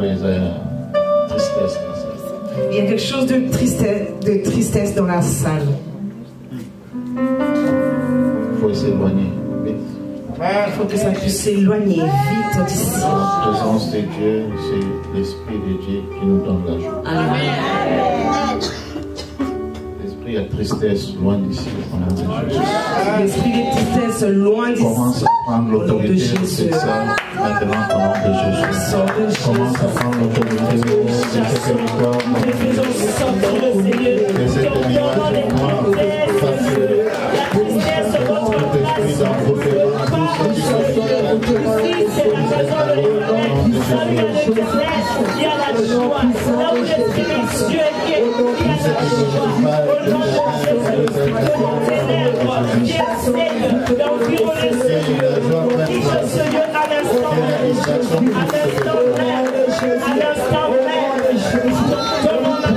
Il y a quelque chose de tristesse dans la salle. Il faut s'éloigner vite. Il faut que ça puisse s'éloigner vite d'ici. La présence de Dieu, c'est l'Esprit de Dieu qui nous donne la joie. Amen. L'esprit de tristesse loin d'ici. L'esprit de tristesse loin d'ici. Commence à prendre l'autorité de cette salle maintenant au nom de Jésus. Commence à prendre l'autorité de ce territoire. De cette il y a la joie. Là où l'Esprit de Dieu est, il y a la joie. Au nom de Jésus, le ténèbre qui essaye d'environner ce lieu, quitte ce lieu à l'instant même. À l'instant même. À l'instant même. Demande à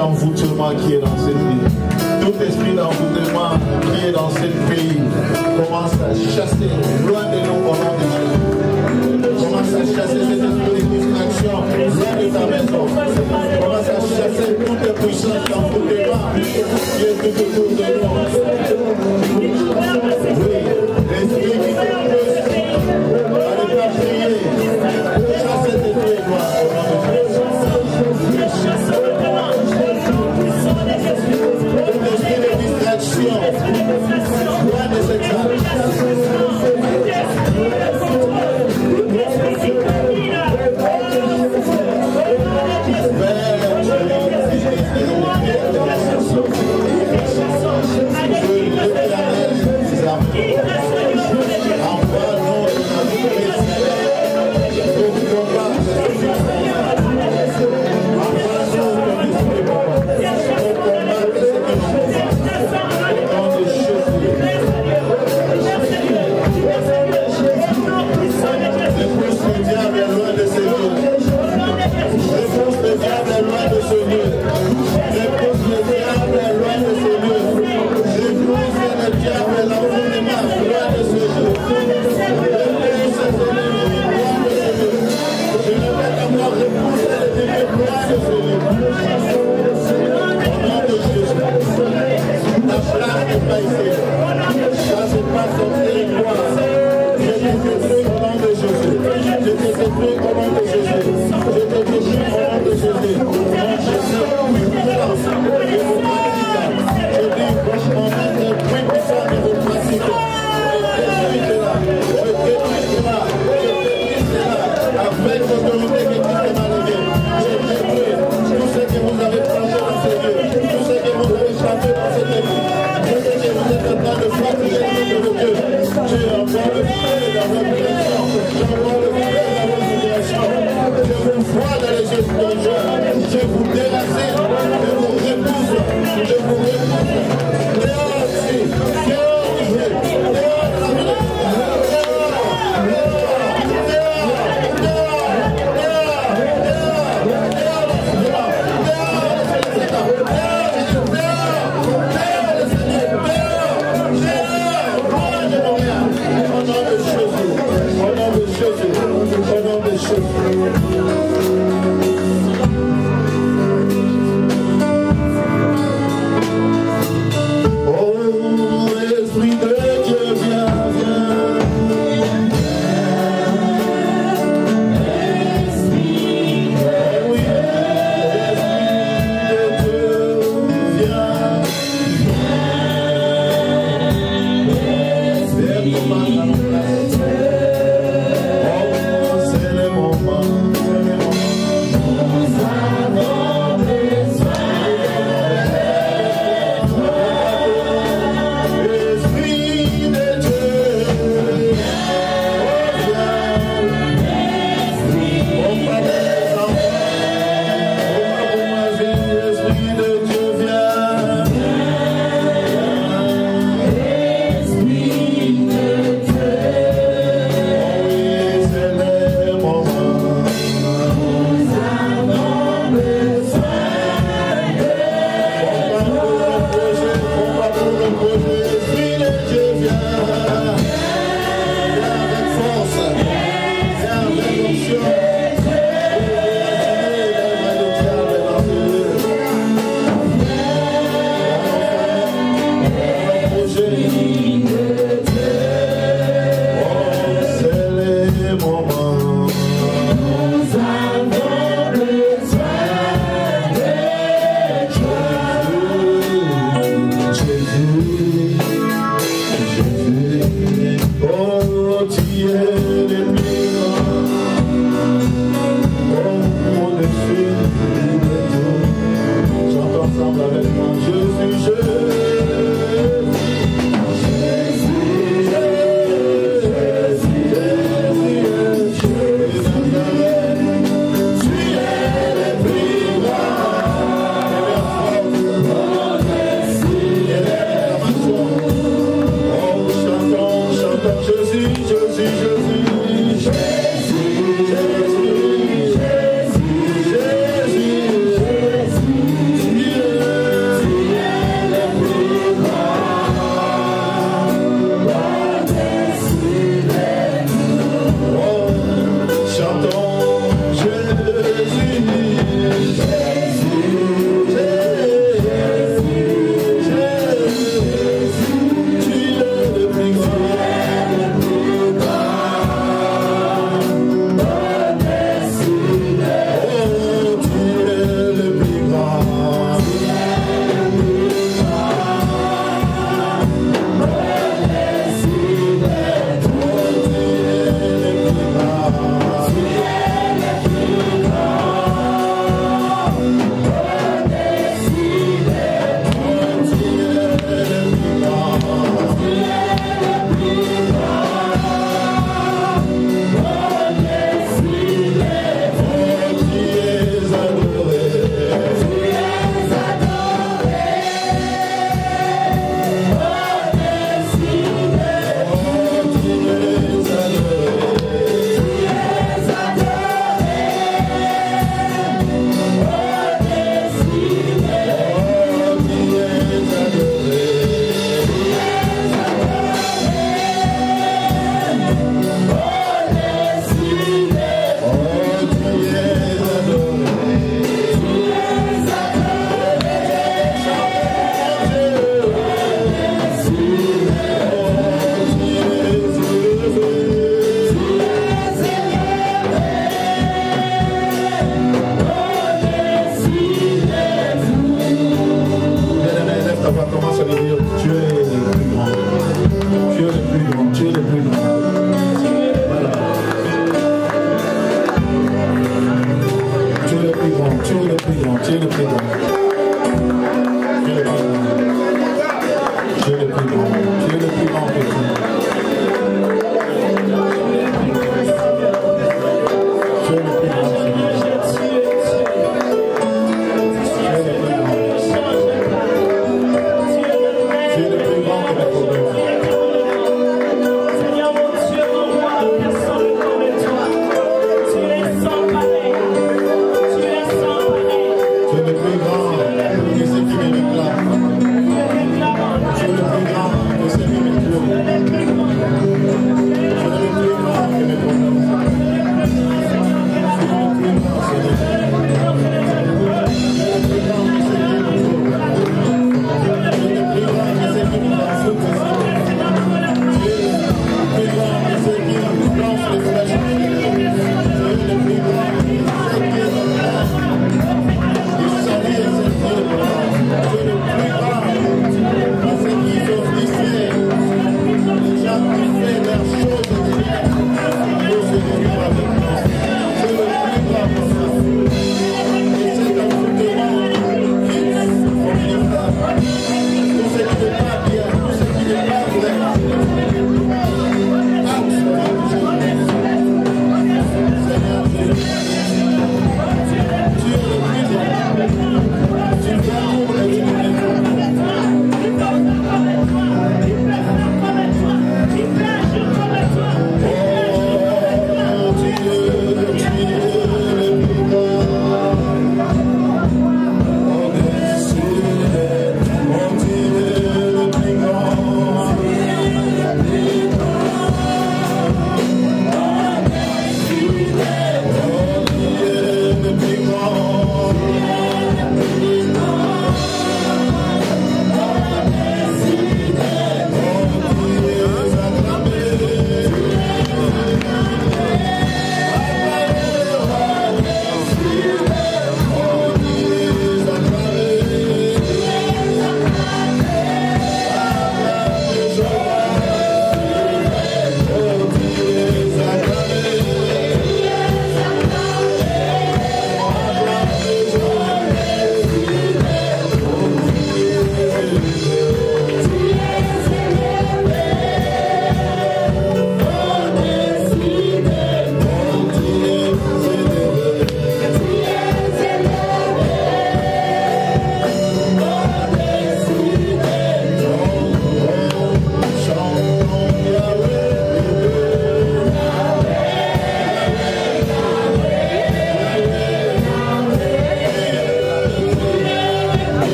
d'envoûtement qui est dans cette vie, tout esprit d'envoûtement qui est dans ce pays, commence à chasser loin de nous au nom de Jésus. Commence à chasser cet esprit de distraction loin de ta maison. Commence à chasser toute puissance d'envoûtement qui est tout autour de nous. Oui, l'esprit qui te pousse à ne pas prier, chasse cet esprit de gloire au nom de Jésus. Tout esprit de distraction loin de cette salle.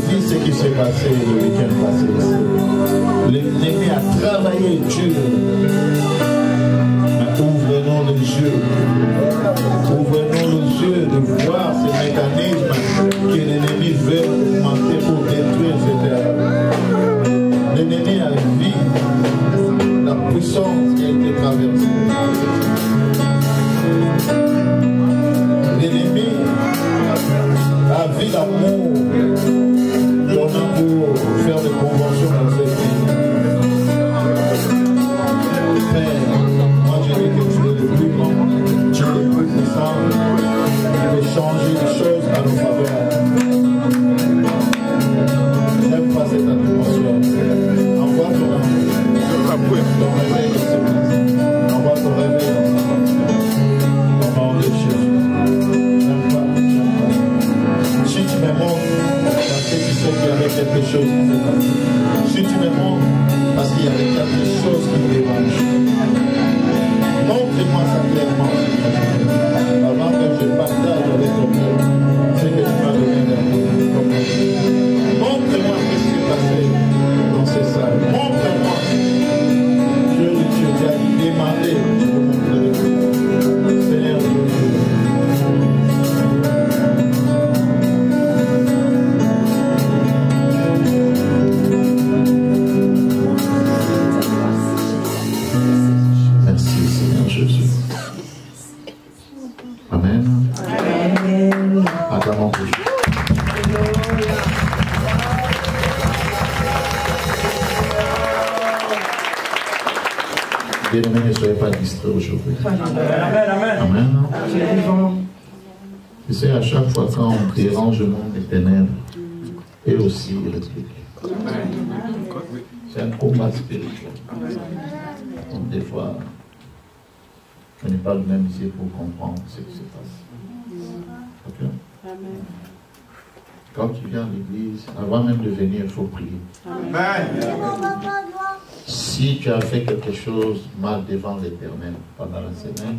vu ce qui s'est passé le week-end passé ici. L'ennemi a travaillé dur. Mais ouvrez-nous les yeux. Ouvrez-nous les yeux de voir ces mécanismes que l'ennemi veut augmenter pour détruire cette terre. L'ennemi a vu la puissance qui a été traversée. L'ennemi a vu l'amour qu'on a pour faire des conventions dans cette vie. Mais moi je dis que tu es le plus grand, tu es le plus puissant, tu veux changer les choses à nos faveurs. N'aime pas cette atmosphère. Envoie ton réveil dans ce place. Envoie ton réveil dans ce place. Au nom de Jésus. N'aime pas. Si tu me montres, parce que tu sais qu'il y avait quelque chose qui s'est passé. Si tu me montres, parce qu'il y avait quelque chose qui me dérange. Montre-moi ça clairement. Avant que je partage avec ton cœur ce que tu m'as donné comme montre-moi ce qui s'est passé dans ces salles. Montre-moi. Dieu de Dieu, tu as demandé de me montrer. Seigneur Dieu. Merci Seigneur Jésus. Amen. Amen. Acclamons pour Dieu. Bien-aimés, ne soyez pas distraits aujourd'hui. Amen. Tu sais, à chaque fois quand on dérange le monde des ténèbres, et aussi il réplique. C'est un combat spirituel. Donc des fois, on n'est pas le même ici pour comprendre ce qui se passe. Ok? Quand tu viens à l'église, avant même de venir, il faut prier. Amen. Si tu as fait quelque chose mal devant l'Éternel pendant la semaine,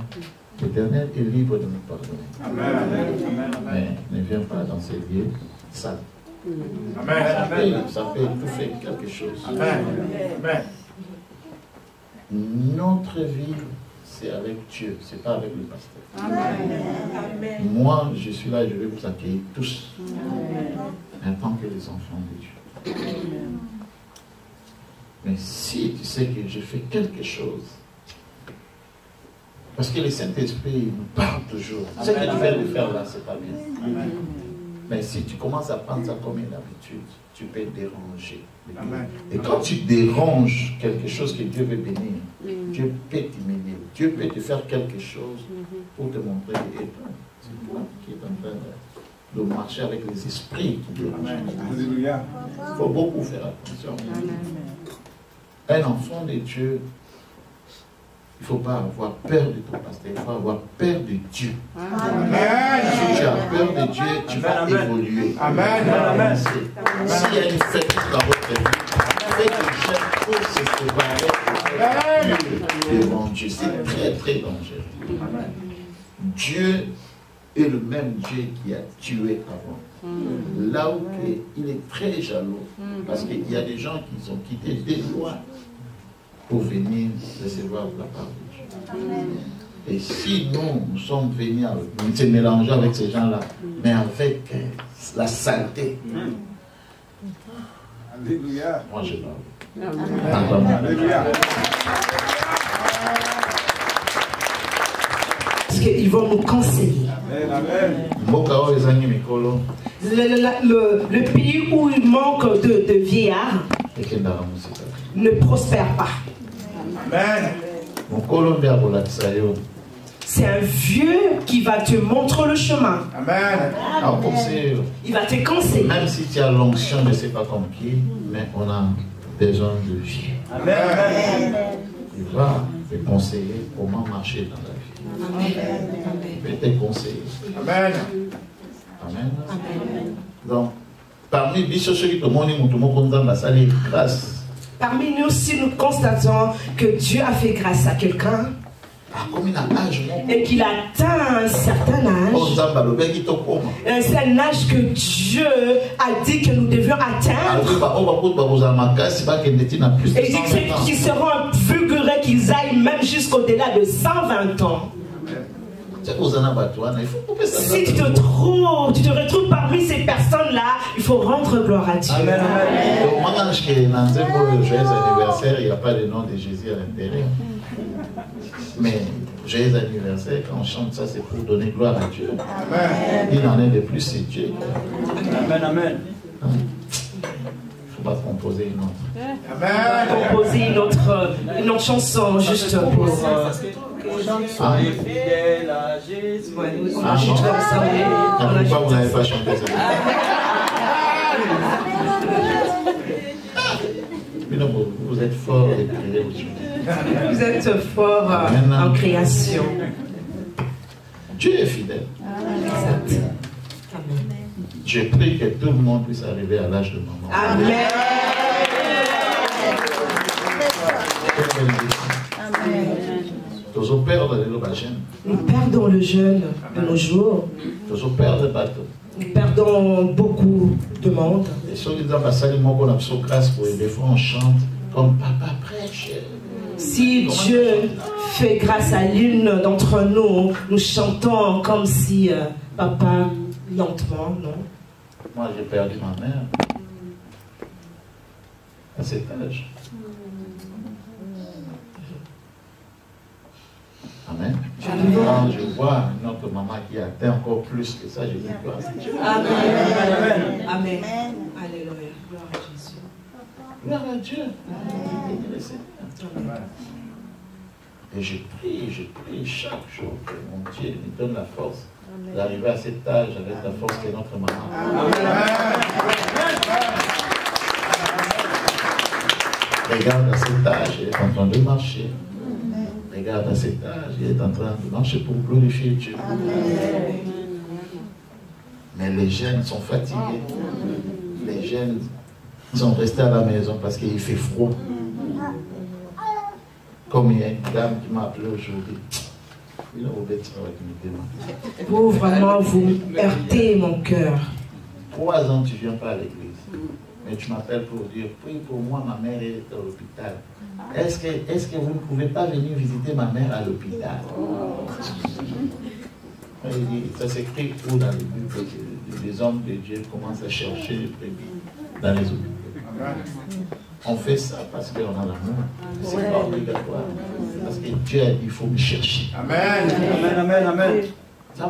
l'Éternel est libre de nous pardonner. Amen. Mais ne viens pas dans ces lieux sales. Ça peut étouffer quelque chose. Amen. Notre vie, c'est avec Dieu, c'est pas avec le pasteur. Amen. Moi, je suis là, je vais vous accueillir tous. En tant que les enfants de Dieu. Amen. Mais si tu sais que je fais quelque chose, parce que le Saint-Esprit nous parle toujours. Ce que tu viens de faire là, c'est pas bien. Amen. Mais si tu commences à prendre ça comme une habitude, tu peux déranger. Amen. Et quand tu déranges quelque chose que Dieu veut bénir, Dieu peut t'humilier. Dieu peut te faire quelque chose pour te montrer. Et toi, c'est toi qui es en train de marcher avec les esprits qui dérangent. Il faut beaucoup faire attention. Un enfant de Dieu, il ne faut pas avoir peur de ton pasteur, il faut avoir peur de Dieu. Amen. Si tu as peur de Dieu, tu vas évoluer. Amen. S'il y a une fête dans votre vie, faites le geste pour se séparer devant Dieu. C'est très très dangereux. Amen. Dieu est le même Dieu qui a tué avant. Là où il est très jaloux, parce qu'il y a des gens qui sont quittés dès loin pour venir recevoir la part de Dieu. Et si nous sommes venus, nous se mélanger avec ces gens-là, mais avec la saleté, Alléluia. Moi je parle. Alléluia. Parce qu'ils vont nous conseiller. Le pays où il manque de vieillards ne prospère pas. Amen. C'est un vieux qui va te montrer le chemin. Amen. Il va te conseiller. Même si tu as l'onction, je ne sais pas comme qui, mais on a besoin de vieux. Amen. Il va te conseiller comment marcher dans la vie. Amen. Il va te conseiller. Amen. Amen. Donc, parmi ceux qui te montrent dans la salle, grâce. Parmi nous, si nous constatons que Dieu a fait grâce à quelqu'un, et qu'il atteint un certain âge, c'est un âge que Dieu a dit que nous devions atteindre. Et il dit qu'ils seront vulgaires, qu'ils aillent même jusqu'au-delà de 120 ans. Si tu te retrouves parmi ces personnes-là, il faut rendre gloire à Dieu. Amen. Dommage que dans un joyeux anniversaire, il n'y a pas le nom de Jésus à l'intérieur. Mais joyeux anniversaire, quand on chante ça, c'est pour donner gloire à Dieu. Amen. Il en est de plus, c'est Dieu. Amen, amen. Il ne faut pas composer une autre. Amen. Composer une autre chanson juste pour... Pourquoi vous n'avez pas chanté ça? Vous êtes fort et priez aujourd'hui. Vous êtes fort en création. Dieu est fidèle. Amen. Je prie que tout le monde puisse arriver à l'âge de maman. Amen. Nous perdons le jeûne de nos jours. Nous perdons beaucoup de monde. Et sur les grâce pour des fois on chante comme papa prêche. Si Dieu fait grâce à l'une d'entre nous, nous chantons comme si papa lentement, non? Moi j'ai perdu ma mère à cet âge. Amen. Quand je vois notre maman qui atteint encore plus que ça, je dis gloire à Dieu. Amen. Amen. Alléluia. Gloire à Jésus. Gloire à Dieu. Et je prie chaque jour que mon Dieu me donne la force d'arriver à cet âge avec la force que notre maman a. Regarde à cet âge, elle est en train de marcher. Regarde à cet âge, il est en train de marcher pour glorifier Dieu. Amen. Mais les jeunes sont fatigués. Les jeunes sont restés à la maison parce qu'il fait froid. Comme il y a une dame qui m'a appelé aujourd'hui. Vous, vraiment, vous heurtez mon cœur. 3 ans, tu ne viens pas à l'église. Mais tu m'appelles pour dire, prie pour moi, ma mère est à l'hôpital. Est-ce que vous ne pouvez pas venir visiter ma mère à l'hôpital? Ça s'écrit où dans les Bibles que les hommes de Dieu commencent à chercher les brebis dans les hôpitaux. On fait ça parce qu'on a l'amour. C'est pas obligatoire. Parce que Dieu a dit il faut me chercher. Amen. Amen, amen, amen. Je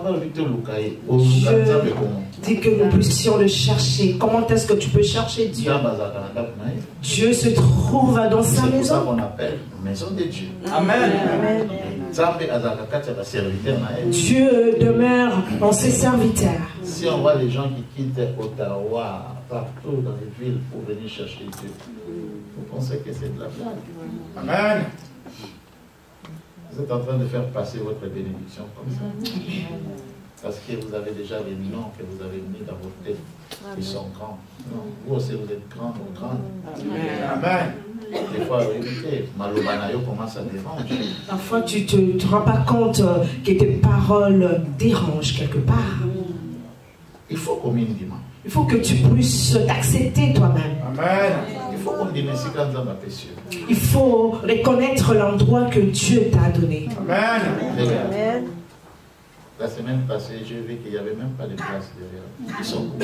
dis que nous puissions le chercher. Comment est-ce que tu peux chercher Dieu? Dieu se trouve dans sa maison. C'est ça qu'on appelle maison de Dieu. Amen. Dieu demeure dans ses serviteurs. Si on voit les gens qui quittent Ottawa, partout dans les villes pour venir chercher Dieu, vous pensez que c'est de la blague? Amen. Vous êtes en train de faire passer votre bénédiction comme ça. Parce que vous avez déjà les noms que vous avez mis dans votre tête. Ils sont grands. Non, vous aussi vous êtes grands ou grandes. Amen. Des fois, évitez. Malobanayo commence à déranger. Parfois, tu ne te rends pas compte que tes paroles dérangent quelque part. Il faut qu'on mine dimanche. Il faut que tu puisses t'accepter toi-même. Amen. Il faut qu'on dise ainsi quand on a péché. Il faut reconnaître l'endroit que Dieu t'a donné. Amen. Amen. La semaine passée, j'ai vu qu'il n'y avait même pas de place derrière. Ils sont où?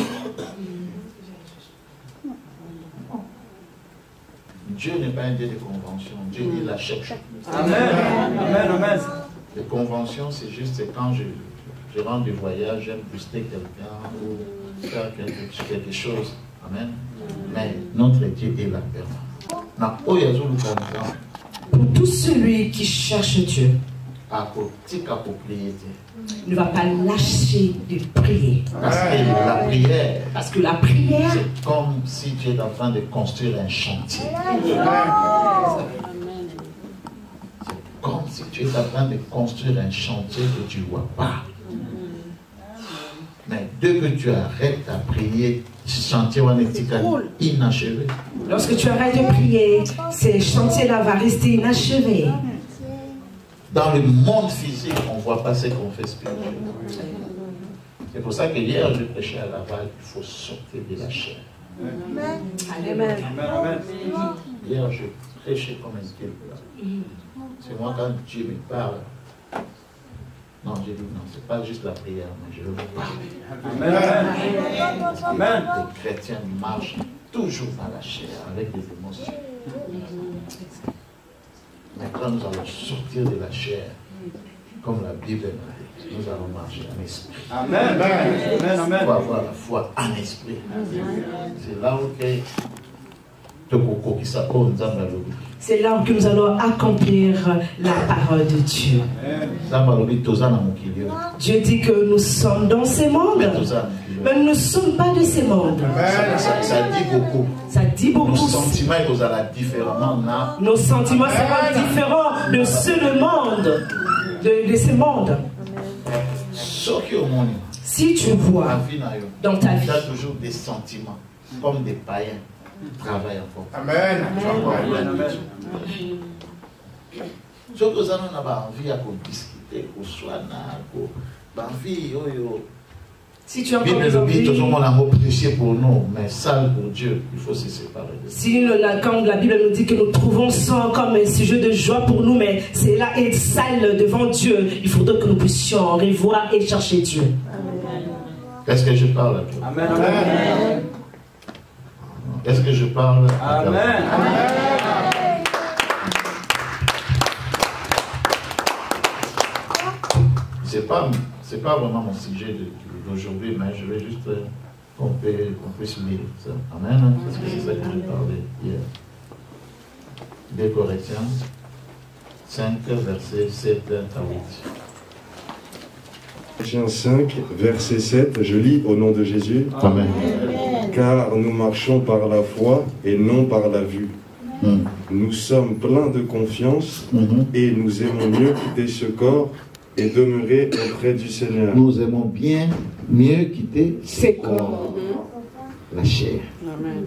Dieu n'est pas un Dieu de convention. Dieu, il la cherche. Amen. Amen. Amen. Les conventions, c'est juste quand je rentre du voyage, j'aime booster quelqu'un ou faire quelque chose. Amen. Mais notre Dieu est la permanence. Pour tout celui qui cherche Dieu, ne va pas lâcher de prier. Parce que la prière, c'est comme si tu es en train de construire un chantier. C'est comme si tu es en train de construire un chantier que tu ne vois pas. Mais dès que tu arrêtes à prier, ce chantier va être inachevé. Lorsque tu arrêtes de prier, ce chantier-là va rester inachevé. Dans le monde physique, on ne voit pas ce qu'on fait spirituellement. C'est pour ça que hier, je prêchais à Laval, il faut sortir de la chair. Amen. Hier, je prêchais comme un quelqu'un. C'est moi quand Dieu me parle. Non, j'ai dit non, c'est pas juste la prière, mais je le vois. Amen. Les chrétiens marchent toujours dans la chair, avec des émotions. Mais quand nous allons sortir de la chair, comme la Bible nous dit, nous allons marcher en esprit. Amen. Il faut avoir la foi en esprit. C'est là où c'est là que nous allons accomplir la parole de Dieu. Dieu dit que nous sommes dans ces mondes, mais nous ne sommes pas de ces mondes. Ça dit beaucoup. Ça dit beaucoup. Nos sentiments seront différents. Nos sentiments seront différents de ceux du monde, de ces mondes. Si tu vois dans ta vie, il y a toujours des sentiments, comme des païens. Travaille encore. Amen. Ce que nous avons envie à discuter, qu'on soit si tu as encore prêché pour nous, mais sale pour Dieu, il faut se séparer. Si quand la Bible nous dit que nous trouvons ça comme un sujet de joie pour nous, mais c'est là être sale devant Dieu, il faudrait que nous puissions revoir et chercher Dieu. Est-ce que je parle à toi? Amen. Amen. Est-ce que je parle? Amen. C'est pas vraiment mon sujet d'aujourd'hui, mais je vais juste qu'on puisse lire ça. Amen. Parce que c'est ça que je parlais hier. 2 Corinthiens 5, verset 7 à 8. Corinthiens 5, verset 7, je lis au nom de Jésus. Amen. Car nous marchons par la foi et non par la vue. Nous sommes pleins de confiance et nous aimons mieux quitter ce corps et demeurer auprès du Seigneur. Nous aimons bien mieux quitter ce corps, la chair. Amen.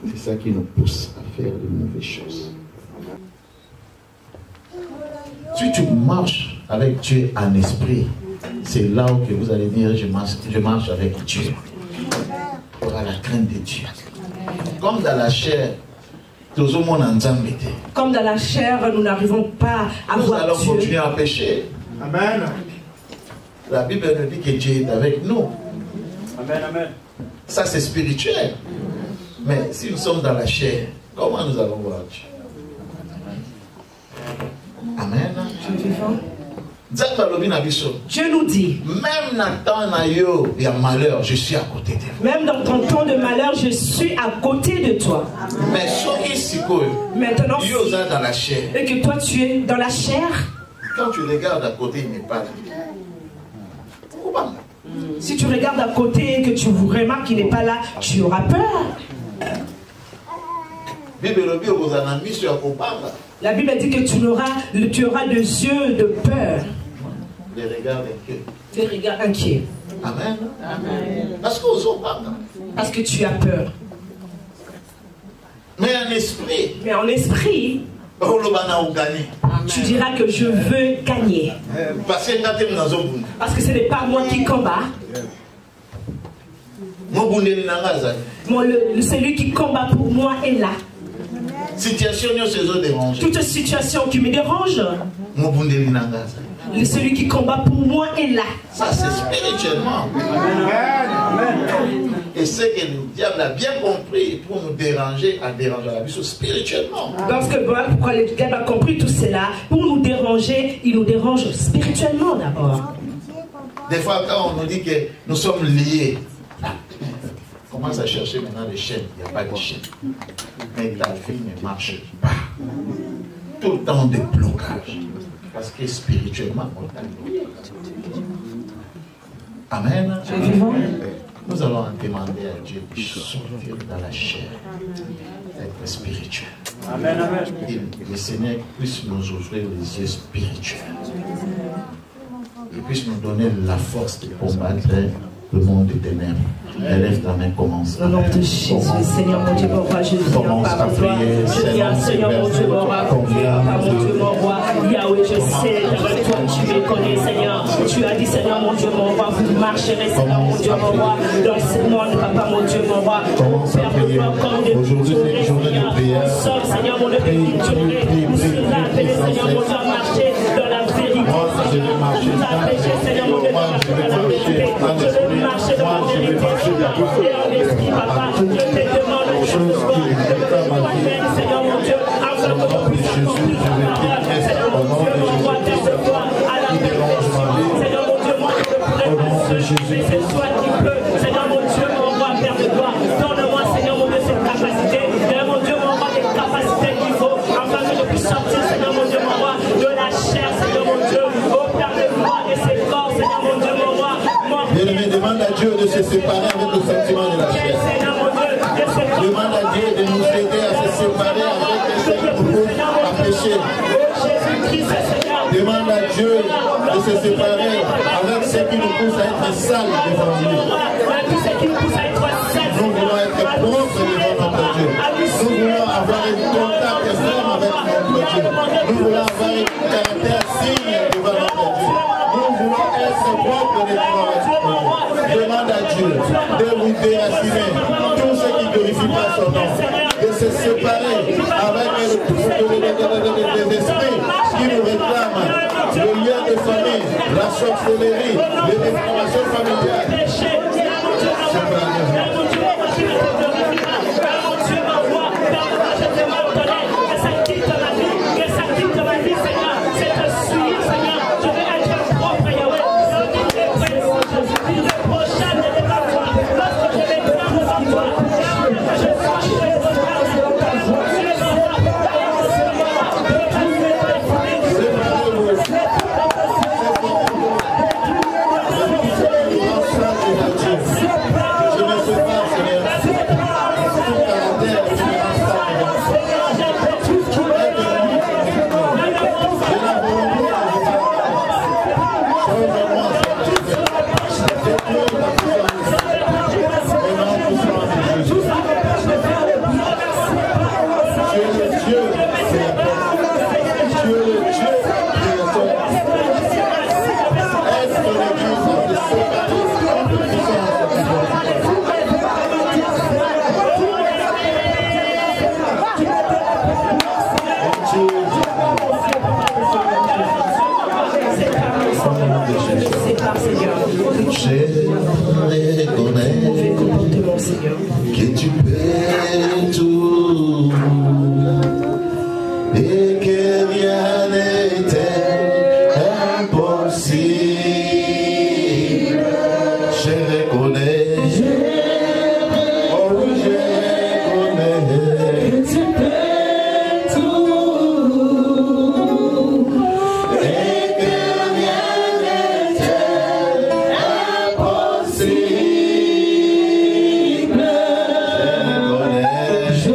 C'est ça qui nous pousse à faire de mauvaises choses. Si tu marches avec Dieu en esprit, c'est là où que vous allez dire je marche avec Dieu. Tu auras la crainte de Dieu. Comme dans la chair, comme dans la chair, nous n'arrivons pas à voir Dieu. Nous allons continuer à pécher. Amen. La Bible nous dit que Dieu est avec nous. Amen. Ça c'est spirituel. Mais si nous sommes dans la chair, comment nous allons voir Dieu? Amen. Dieu nous dit, même dans ton il y a malheur, je suis à côté de vous. Même dans ton temps de malheur, je suis à côté de toi. Mais maintenant, dans la chair. Et que toi tu es dans la chair. Quand tu regardes à côté, il n'est pas là. Pourquoi? Si tu regardes à côté et que tu remarques qu'il n'est pas là, tu auras peur. La Bible dit que tu auras des yeux de peur. Des regards inquiets. Des regards inquiets. Amen. Amen. Parce que tu as peur. Mais en esprit. Tu diras que je veux gagner. Parce que ce n'est pas moi qui combat. Celui qui combat pour moi est là. Toute situation qui me dérange, celui qui combat pour moi est là. Ça c'est spirituellement. Et ce que le diable a bien compris pour nous déranger, à déranger la vie spirituellement. Parce que pourquoi le diable a compris tout cela, pour nous déranger, il nous dérange spirituellement d'abord. Des fois quand on nous dit que nous sommes liés, on commence à chercher maintenant les chaînes. Il n'y a pas de chaînes. Mais la vie ne marche pas. Tout le temps des blocages. Parce que spirituellement, on a bloqué. Amen. Nous allons demander à Dieu de sortir dans la chair, d'être spirituel. Amen. Et le Seigneur puisse nous ouvrir les yeux spirituels. Il puisse nous donner la force de combattre le monde des ténèbres. Élève ta main, commence. Au nom de Jésus, Seigneur mon Dieu, mon roi, je viens par toi. Je viens, Seigneur mon Dieu, mon roi, mon Dieu, mon roi. Il y marcherai, Seigneur mon Dieu, mon roi, dans ce monde, papa mon Dieu, mon roi. Père de gloire, comme de aujourd'hui, c'est une journée de prière. Nous sommes, Seigneur mon Dieu, de victorer. Nous sommes appelés, Seigneur mon Dieu, à marcher dans la vérité. Je vais marcher dans la vérité. Seigneur mon Dieu, je veux marcher dans la vérité. Et en esprit, papa, je te demande de moi-même, Seigneur mon Dieu, afin que nous puissions comprendre ta parole. Seigneur mon Dieu, mon roi, de toi à la perfection. Seigneur mon Dieu, moi je ne pourrais pas seul, mais c'est toi qui peux. Seigneur mon Dieu, mon roi, Père de gloire, donne-moi, Seigneur mon Dieu, cette capacité. Seigneur mon Dieu, mon roi, des capacités qu'il faut, afin que je puisse sortir, Seigneur mon Dieu, mon roi, de la chair, Seigneur mon Dieu, au Père de gloire et ses corps, Seigneur mon Dieu, mon roi. Bien-aimé, demande à Dieu de se séparer avec le sentiment de la chair. Demande à Dieu de nous aider à se séparer avec ce qui nous pousse à pécher. Demande à Dieu de se séparer avec ce qui nous pousse à être sales devant lui. Nous voulons être propres devant notre Dieu. Nous voulons avoir un contact ferme avec notre Dieu. Nous voulons avoir un caractère signe devant notre Dieu. Nous voulons être propres devant notre Dieu. Demande à Dieu de vous déraciner tout ce qui ne glorifie pas son nom, de se séparer avec les esprits qui nous réclament, le lien de famille, la sorcellerie, les déformations familiales. Que tu peux tout et que rien n'était impossible. Je reconnais, oh oui, je reconnais que tu peux tout et que rien n'était impossible. Je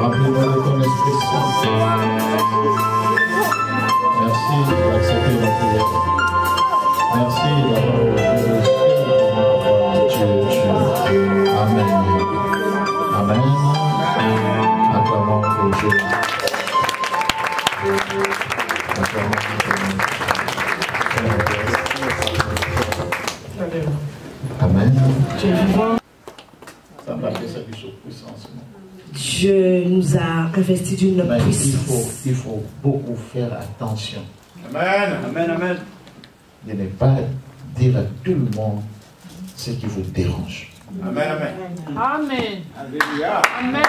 Rappelez-moi de ton Esprit Saint. Amen. Dieu nous a investi d'une puissance. Il faut beaucoup faire attention. Amen. Amen. Amen. De ne pas dire à tout le monde ce qui vous dérange. Amen. Amen. Amen. Alléluia. Amen.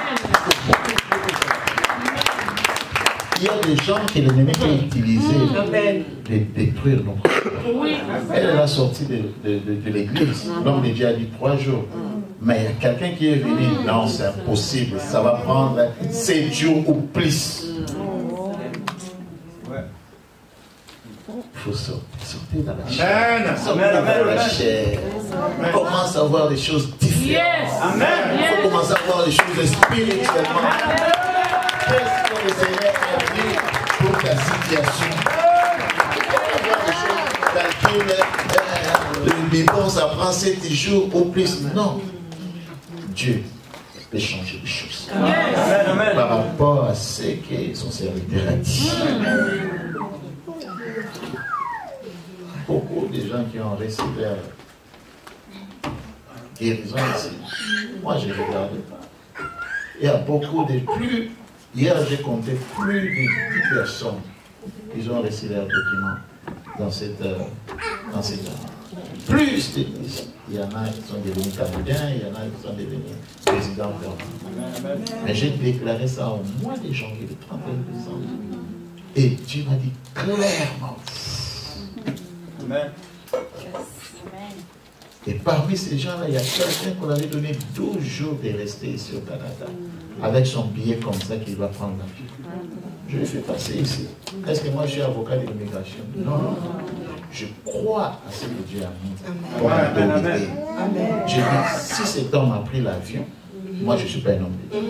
Il y a des gens que l'ennemi peut utiliser de détruire nos cœurs. Oui. Elle est sortie de l'église. L'homme de Dieu a dit 3 jours. Mais il y a quelqu'un qui est venu. Non, c'est impossible. Ça va prendre 7 jours ou plus. Il faut sortir dans la chair. Sortir dans la chair. On commence à voir des choses différentes. Il faut commencer à voir des choses spirituellement. Qu'est-ce que le Seigneur a dit pour ta situation? Mais bon, ça prend 7 jours ou plus. Non. Dieu peut changer les choses. Par rapport à ce que son serviteur a dit. Beaucoup de gens qui ont reçu leur guérison ici. Moi, je ne regardais pas. Il y a beaucoup de plus. Hier, j'ai compté plus de 10 personnes qui ont reçu leurs documents dans cette plus de 10. Il y en a qui sont devenus Canadiens, il y en a qui sont devenus présidents permanents. Mais j'ai déclaré ça au mois de janvier, le 31 décembre. Et Dieu m'a dit clairement. Amen. Et parmi ces gens-là, il y a quelqu'un qu'on avait donné 12 jours de rester ici au Canada, avec son billet comme ça qu'il va prendre l'avion. Je l'ai fait passer ici. Est-ce que moi je suis avocat de l'immigration? Non. Je crois à ce que Dieu a mis pour m'autorité. Je dis, si cet homme a pris l'avion, moi je ne suis pas un homme de Dieu.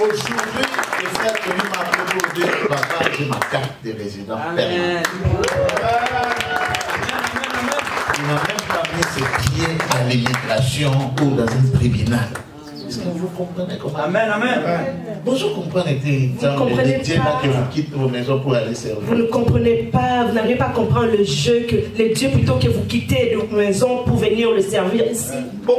Aujourd'hui, le frère que lui m'a proposé, papa, j'ai ma carte de résident permanent. Il n'a même pas mis ses pieds à l'immigration ou dans un tribunal. Est-ce que vous comprenez comment? Amen, amen. Bonjour, comprenez des dieux là que vous quittez vos maisons pour aller servir. Vous ne comprenez pas, vous n'arrivez pas à comprendre le jeu, que les dieux plutôt que vous quittez de vos maisons pour venir le servir ici. Vous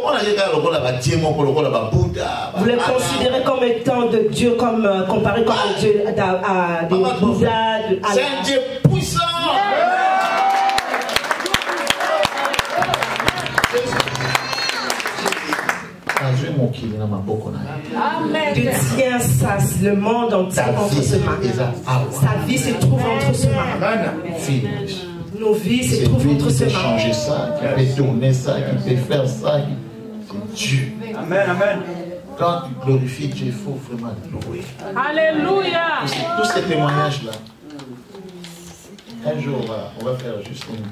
les considérez comme étant de Dieu, comme comparé comme un Dieu à des Bouddhas. C'est un Dieu puissant. Dieu tient ça, le monde entier entre ses mains. Sa vie se trouve entre ses mains. Nos vies se trouvent entre ses mains. Qui peut changer ça, qui peut tourner ça, qui peut faire ça. C'est Dieu. Amen, amen. Quand tu glorifies Dieu, il faut vraiment louer. Alléluia. Tous ces témoignages-là, un jour, on va faire juste une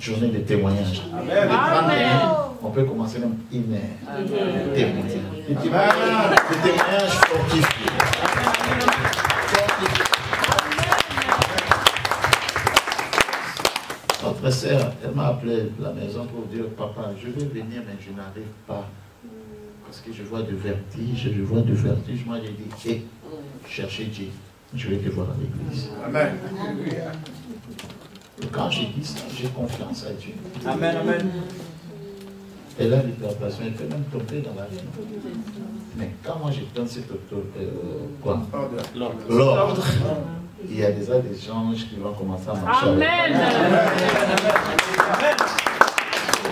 journée de témoignages. Amen. On peut commencer même 1 heure de témoignages. Des témoignages fortifiés. Notre sœur, elle m'a appelé de la maison pour dire, papa, je vais venir, mais je n'arrive pas. Parce que je vois du vertige, Moi, j'ai dit, hé, cherchez Dieu. Je vais te voir à l'église. Amen. Et quand j'ai dit ça, j'ai confiance à Dieu. Amen, amen. Elle a l'hypertension, elle peut même tomber dans la vie. Mais quand moi j'ai donné cet l'ordre, il y a déjà des anges qui vont commencer à marcher. Amen.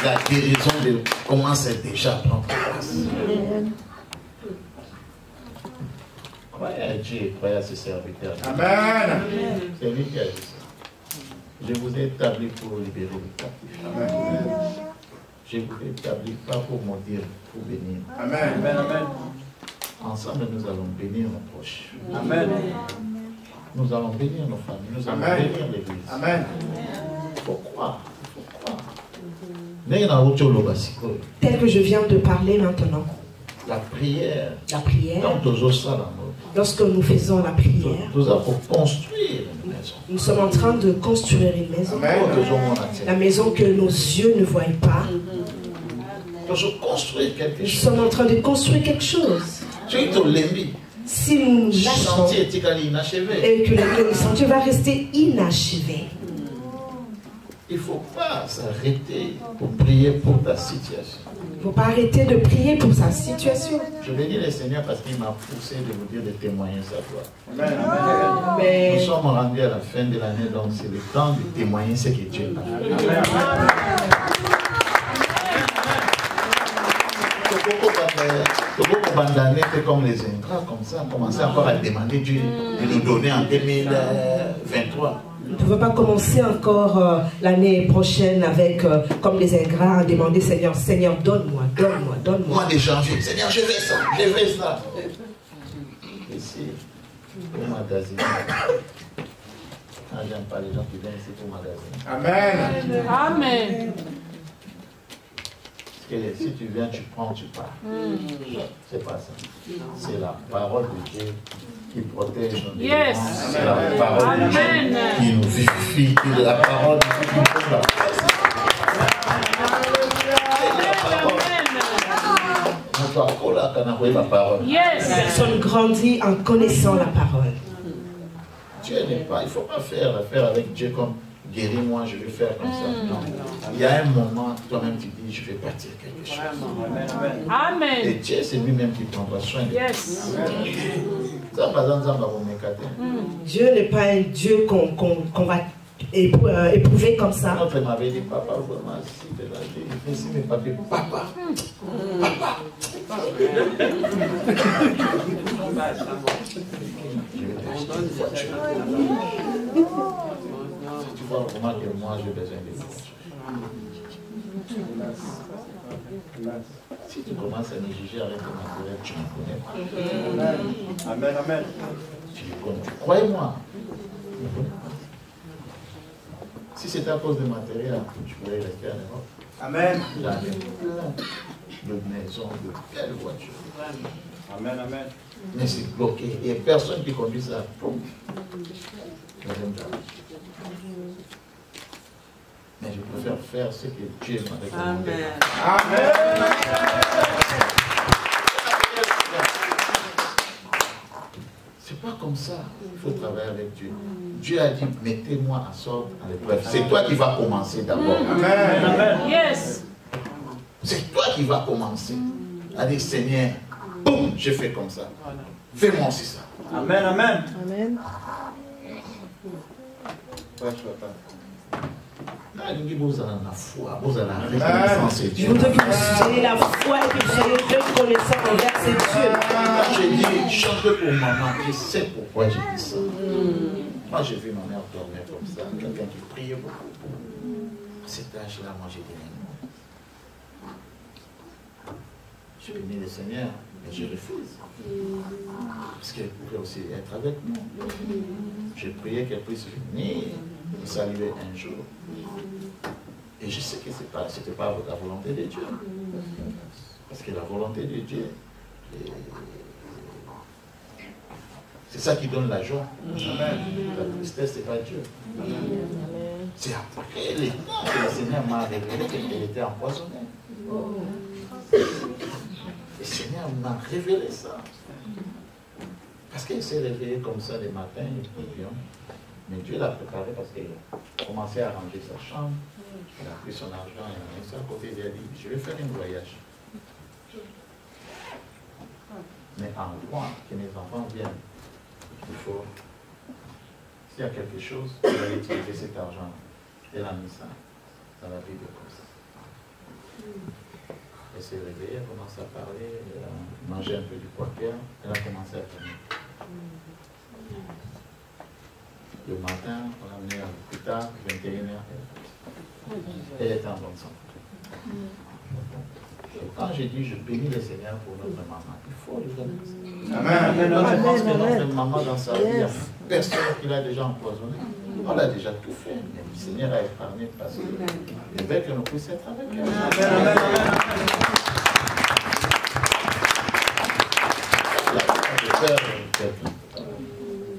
La guérison commence déjà à prendre place. Croyez à Dieu, croyez à ses serviteurs. Amen. C'est lui qui a dit ça. Je vous ai établi pour libérer les captifs. Amen. Je vous ai établi pas pour maudire, pour bénir. Amen, amen, amen. Ensemble, nous allons bénir nos proches. Amen. Nous allons bénir nos familles. Nous allons Amen. bénir l'église. Amen. Il faut croire. Tel que je viens de parler maintenant. La prière. La prière. Lorsque nous faisons la prière, nous allons construire une maison. Nous sommes en train de construire une maison. Amen. La maison que nos yeux ne voient pas. construire quelque Nous chose. sommes en train de construire quelque chose. Si nous lâchons Et et que le sentier va rester inachevé, il ne faut pas s'arrêter pour prier pour ta situation. il ne faut pas arrêter de prier pour sa situation. Je bénis le Seigneur parce qu'il m'a poussé de vous dire de témoigner sa gloire. Amen. Amen. Mais Nous sommes rendus à la fin de l'année, donc c'est le temps de témoigner ce que Dieu a fait. C'est comme les ingrats, comme ça, commencer encore à demander Dieu de nous donner en 2023. nous ne pouvons pas commencer encore l'année prochaine avec, comme les ingrats, à demander Seigneur, Seigneur, donne-moi, donne-moi, donne-moi. Moi d'échanger, Seigneur, je veux ça, je veux ça. Ici, au magazine. Ah, j'aime pas les gens qui viennent ici pour magazine. Amen. Amen. Parce que si tu viens, tu prends, tu pars. C'est pas ça. C'est la parole de Dieu qui protège nos Yes. délivrants. C'est la parole de Dieu Amen. qui nous vivifie. C'est la parole de Dieu qui nous donne la force. Yes. Personne grandit en connaissant la parole. Dieu n'est pas, il ne faut pas faire l'affaire avec Dieu comme guéris-moi, je vais faire comme ça. Non. Il y a un moment, toi-même tu dis, je vais bâtir quelque chose. Et Amen. Dieu, c'est lui-même qui prendra soin de toi. Yes. Dieu n'est pas un Dieu qu'on va éprouver comme ça. Notre m'avait dit, papa, vraiment, si tu l'as dit, ici mes papiers, papa, papa. Je vais t'acheter une voiture. Tu vois vraiment que moi j'ai besoin de voiture. Si tu commences à me juger avec ton intérêt, tu ne connais pas. Amen. Amen. Tu le connais. Croyez-moi. Si c'était à cause de matériel, tu pourrais rester en Europe. Amen. J'avais plein de maisons, de belles voitures. Amen. Amen. Mais c'est bloqué. Il n'y a personne qui conduit ça. Mais je préfère faire ce que Dieu m'a recommandé. Amen. C'est pas comme ça. Il faut travailler avec Dieu. Dieu a dit, mettez-moi à sorte à l'épreuve. C'est toi qui vas commencer d'abord. Amen. Yes. C'est toi qui vas commencer. À dire, Seigneur, boum, je fais comme ça. Fais-moi aussi ça. Amen. Amen. Amen. Vous avez la foi, vous avez la reconnaissance et Je Dieu. voudrais que vous ayez la foi et que vous ayez reconnaissance envers ces dieux. Quand j'ai dit, chante pour maman, je sais pourquoi j'ai dit ça. Moi, j'ai vu ma mère dormir comme ça, quelqu'un qui priait beaucoup. À cet âge-là, moi, j'ai dit, non. Je bénis le Seigneur, mais je refuse. Parce qu'elle pouvait aussi être avec nous. J'ai prié qu'elle puisse venir me saluer un jour. Et je sais que ce n'était pas la volonté de Dieu. Parce que la volonté de Dieu, c'est ça qui donne la joie. La tristesse, ce n'est pas Dieu. C'est après les temps que le Seigneur m'a révélé qu'elle était empoisonnée. Le Seigneur m'a révélé ça. Parce qu'elle s'est réveillée comme ça le matin, mais Dieu l'a préparé parce qu'elle a commencé à ranger sa chambre. Elle a pris son argent et a mis ça à côté. Elle a dit, je vais faire un voyage. Mais en voie que mes enfants viennent, il faut, s'il y a quelque chose, elle va utiliser cet argent. Elle a mis ça dans la Bible comme ça. Elle s'est réveillée, elle a commencé à parler, elle a mangé un peu du poiquet, elle a commencé à tenir. Le matin, on l'a amenée plus tard, 21h, elle était en bonne santé. Et quand j'ai dit, je bénis le Seigneur pour notre maman, il faut lui remercier. Amen. Quand je pense que notre maman dans sa vie, il n'y a personne qui l'a déjà empoisonné. On a déjà tout fait, mais le Seigneur a épargné parce qu'il veut que nous puissions être avec elle.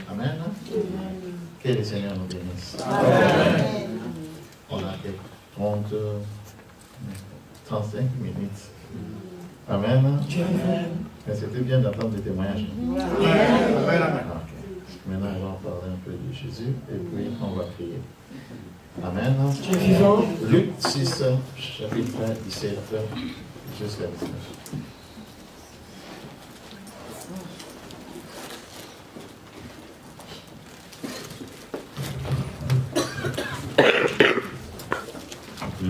Amen. Amen. Que le Seigneur nous bénisse. Amen. On a 35 minutes Amen. Dieu est vivant. Mais c'était bien d'entendre des témoignages. Amen. Maintenant, on va parler un peu de Jésus et puis on va prier. Amen. Dieu est vivant. Luc 6, chapitre 17 jusqu'à 19.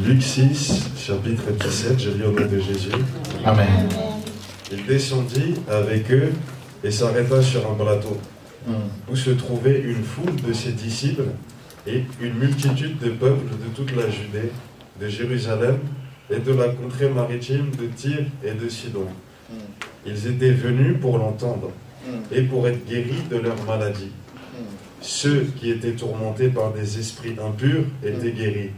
Luc 6, chapitre 17, je lis au nom de Jésus. Amen. Il descendit avec eux et s'arrêta sur un plateau, où se trouvait une foule de ses disciples et une multitude de peuples de toute la Judée, de Jérusalem et de la contrée maritime de Tyr et de Sidon. Ils étaient venus pour l'entendre et pour être guéris de leur maladie. Ceux qui étaient tourmentés par des esprits impurs étaient guéris.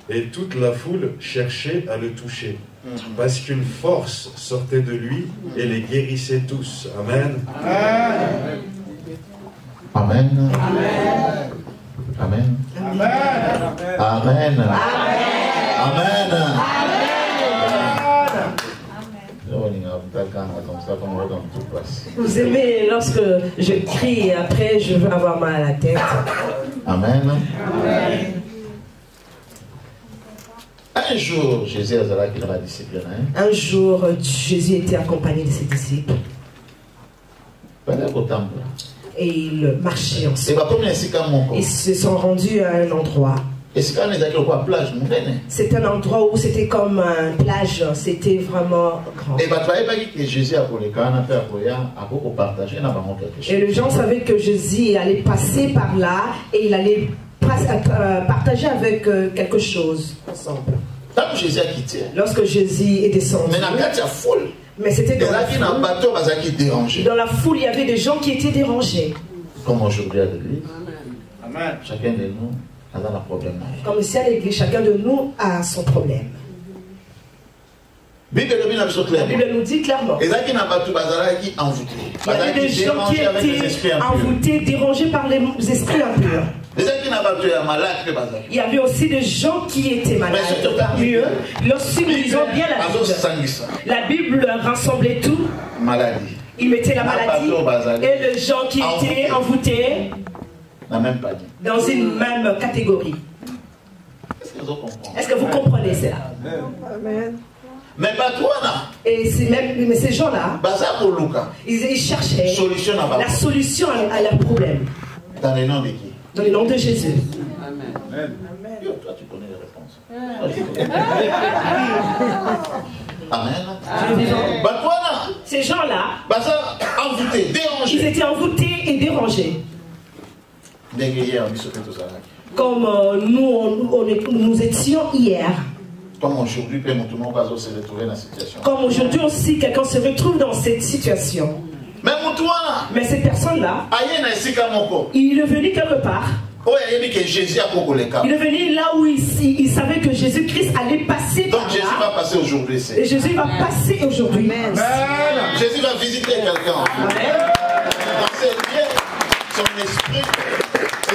Et toute la foule cherchait à le toucher, parce qu'une force sortait de lui et les guérissait tous. Amen. Amen. Amen. Amen. Amen. Amen. Vous aimez lorsque je crie et après je veux avoir mal à la tête. Amen. Un jour, Jésus a disciple. Un jour, Jésus était accompagné de ses disciples. Et ils marchaient ensemble. Ils se sont rendus à un endroit. C'est un endroit où c'était comme une plage, c'était vraiment grand. Et les gens savaient que Jésus allait passer par là et il allait partager avec quelque chose ensemble. Lorsque Jésus est descendu, mais c'était dans la foule. Dans la foule, il y avait des gens qui étaient dérangés. Comme aujourd'hui à l'église, chacun de nous a un problème. Comme ici à l'église, chacun de nous a son problème. La Bible nous dit clairement. Il y avait des gens qui étaient envoûtés, dérangés par les esprits impurs. Il y avait aussi des gens qui étaient malades. Parmi eux, lorsque nous lisons bien la Bible rassemblait tout. Il mettait la maladie et les gens qui étaient envoûtés dans une même catégorie. Est-ce que vous comprenez cela? Et mais ces gens-là, ils cherchaient la solution à leur problème. Dans le nom de qui? Dans le nom de Jésus. Amen. Toi, tu connais les réponses. Amen. Ces gens-là, ils étaient envoûtés et dérangés. Comme nous étions hier. Comme aujourd'hui, se retrouver dans cette situation. Comme aujourd'hui aussi, quelqu'un se retrouve dans cette situation. Mais cette personne-là, il est venu quelque part. Il est venu là où il savait que Jésus-Christ allait passer par là. Donc Jésus va passer aujourd'hui. Et Jésus va passer aujourd'hui. Jésus va visiter quelqu'un. Dans ce lieu, son esprit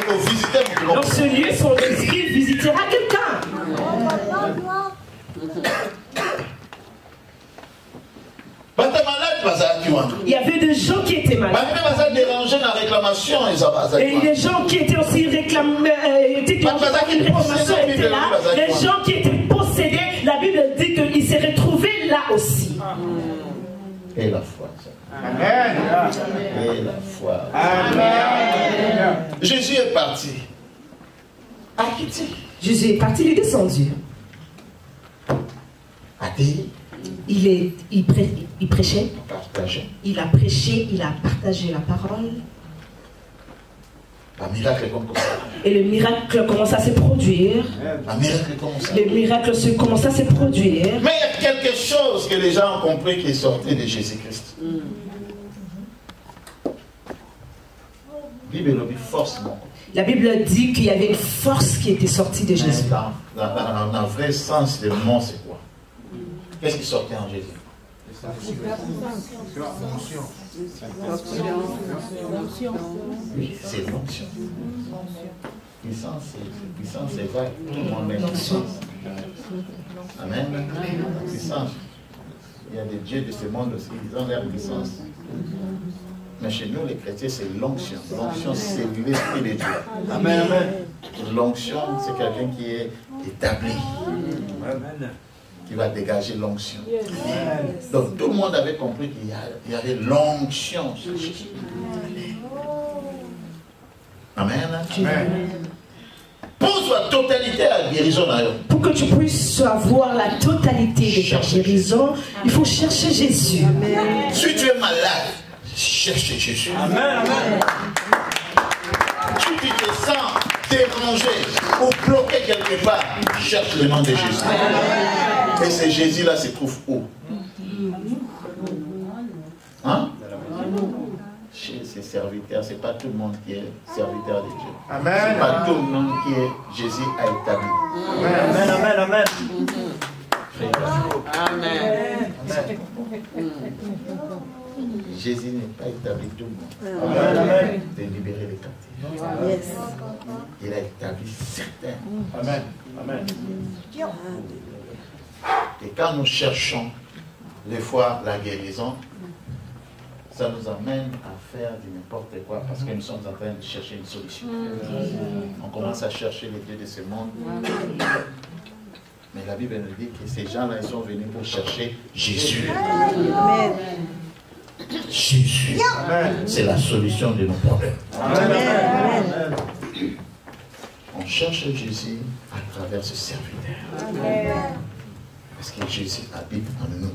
va visiter. Dans ce lieu, son esprit visitera quelqu'un. Il y avait des gens qui étaient malades. Et les gens qui étaient aussi réclamés, étaient par une réclamation étaient là. Les gens qui étaient possédés, la Bible dit qu'ils s'est retrouvés là aussi. Et la foi. Amen. Et la foi. Amen. Jésus est parti. À quitter. Jésus est parti, il est descendu. À dire. Il prêchait, il a prêché, il a partagé la parole. Et le miracle commence à se produire. Le miracle commence à se produire. Mais il y a quelque chose que les gens ont compris qui est sorti de Jésus-Christ. La Bible dit qu'il y avait une force qui était sortie de Jésus. Dans le vrai sens du mot, c'est quoi? Qu'est-ce qui sortait en Jésus? Oui, c'est l'onction. Puissance, c'est vrai. Tout le monde met l'onction. Amen. Puissance. Il y a des dieux de ce monde aussi, ils ont leur puissance. Mais chez nous, les chrétiens, c'est l'onction. L'onction, c'est l'esprit de Dieu. Amen, amen. L'onction, c'est quelqu'un qui est établi. Amen. Qui va dégager l'onction. Donc tout le monde avait compris qu'il y avait l'onction sur Jésus. Amen. Amen. Pour la totalité à la guérison. Pour que tu puisses avoir la totalité de ta guérison, il faut chercher Jésus. Amen. Si tu es malade, cherche Jésus. Amen, amen. Si tu te sens dérangé ou bloqué quelque part, cherche le nom de Jésus. Et ce Jésus-là se trouve où? Hein? Chez ses serviteurs. Ce n'est pas tout le monde qui est serviteur de Dieu. Amen. Ce n'est pas tout le monde qui est Jésus a établi. Amen, amen, amen. Amen. Jésus n'est pas établi tout le monde. Amen, amen. De libérer les captifs. Il a établi certains. Amen, amen. Et quand nous cherchons des fois la guérison, ça nous amène à faire du n'importe quoi parce que nous sommes en train de chercher une solution. On commence à chercher les dieux de ce monde. Mais la Bible nous dit que ces gens-là, ils sont venus pour chercher Jésus. Jésus, c'est la solution de nos problèmes. Amen. On cherche Jésus à travers ce serviteur. Parce que Jésus habite en nous.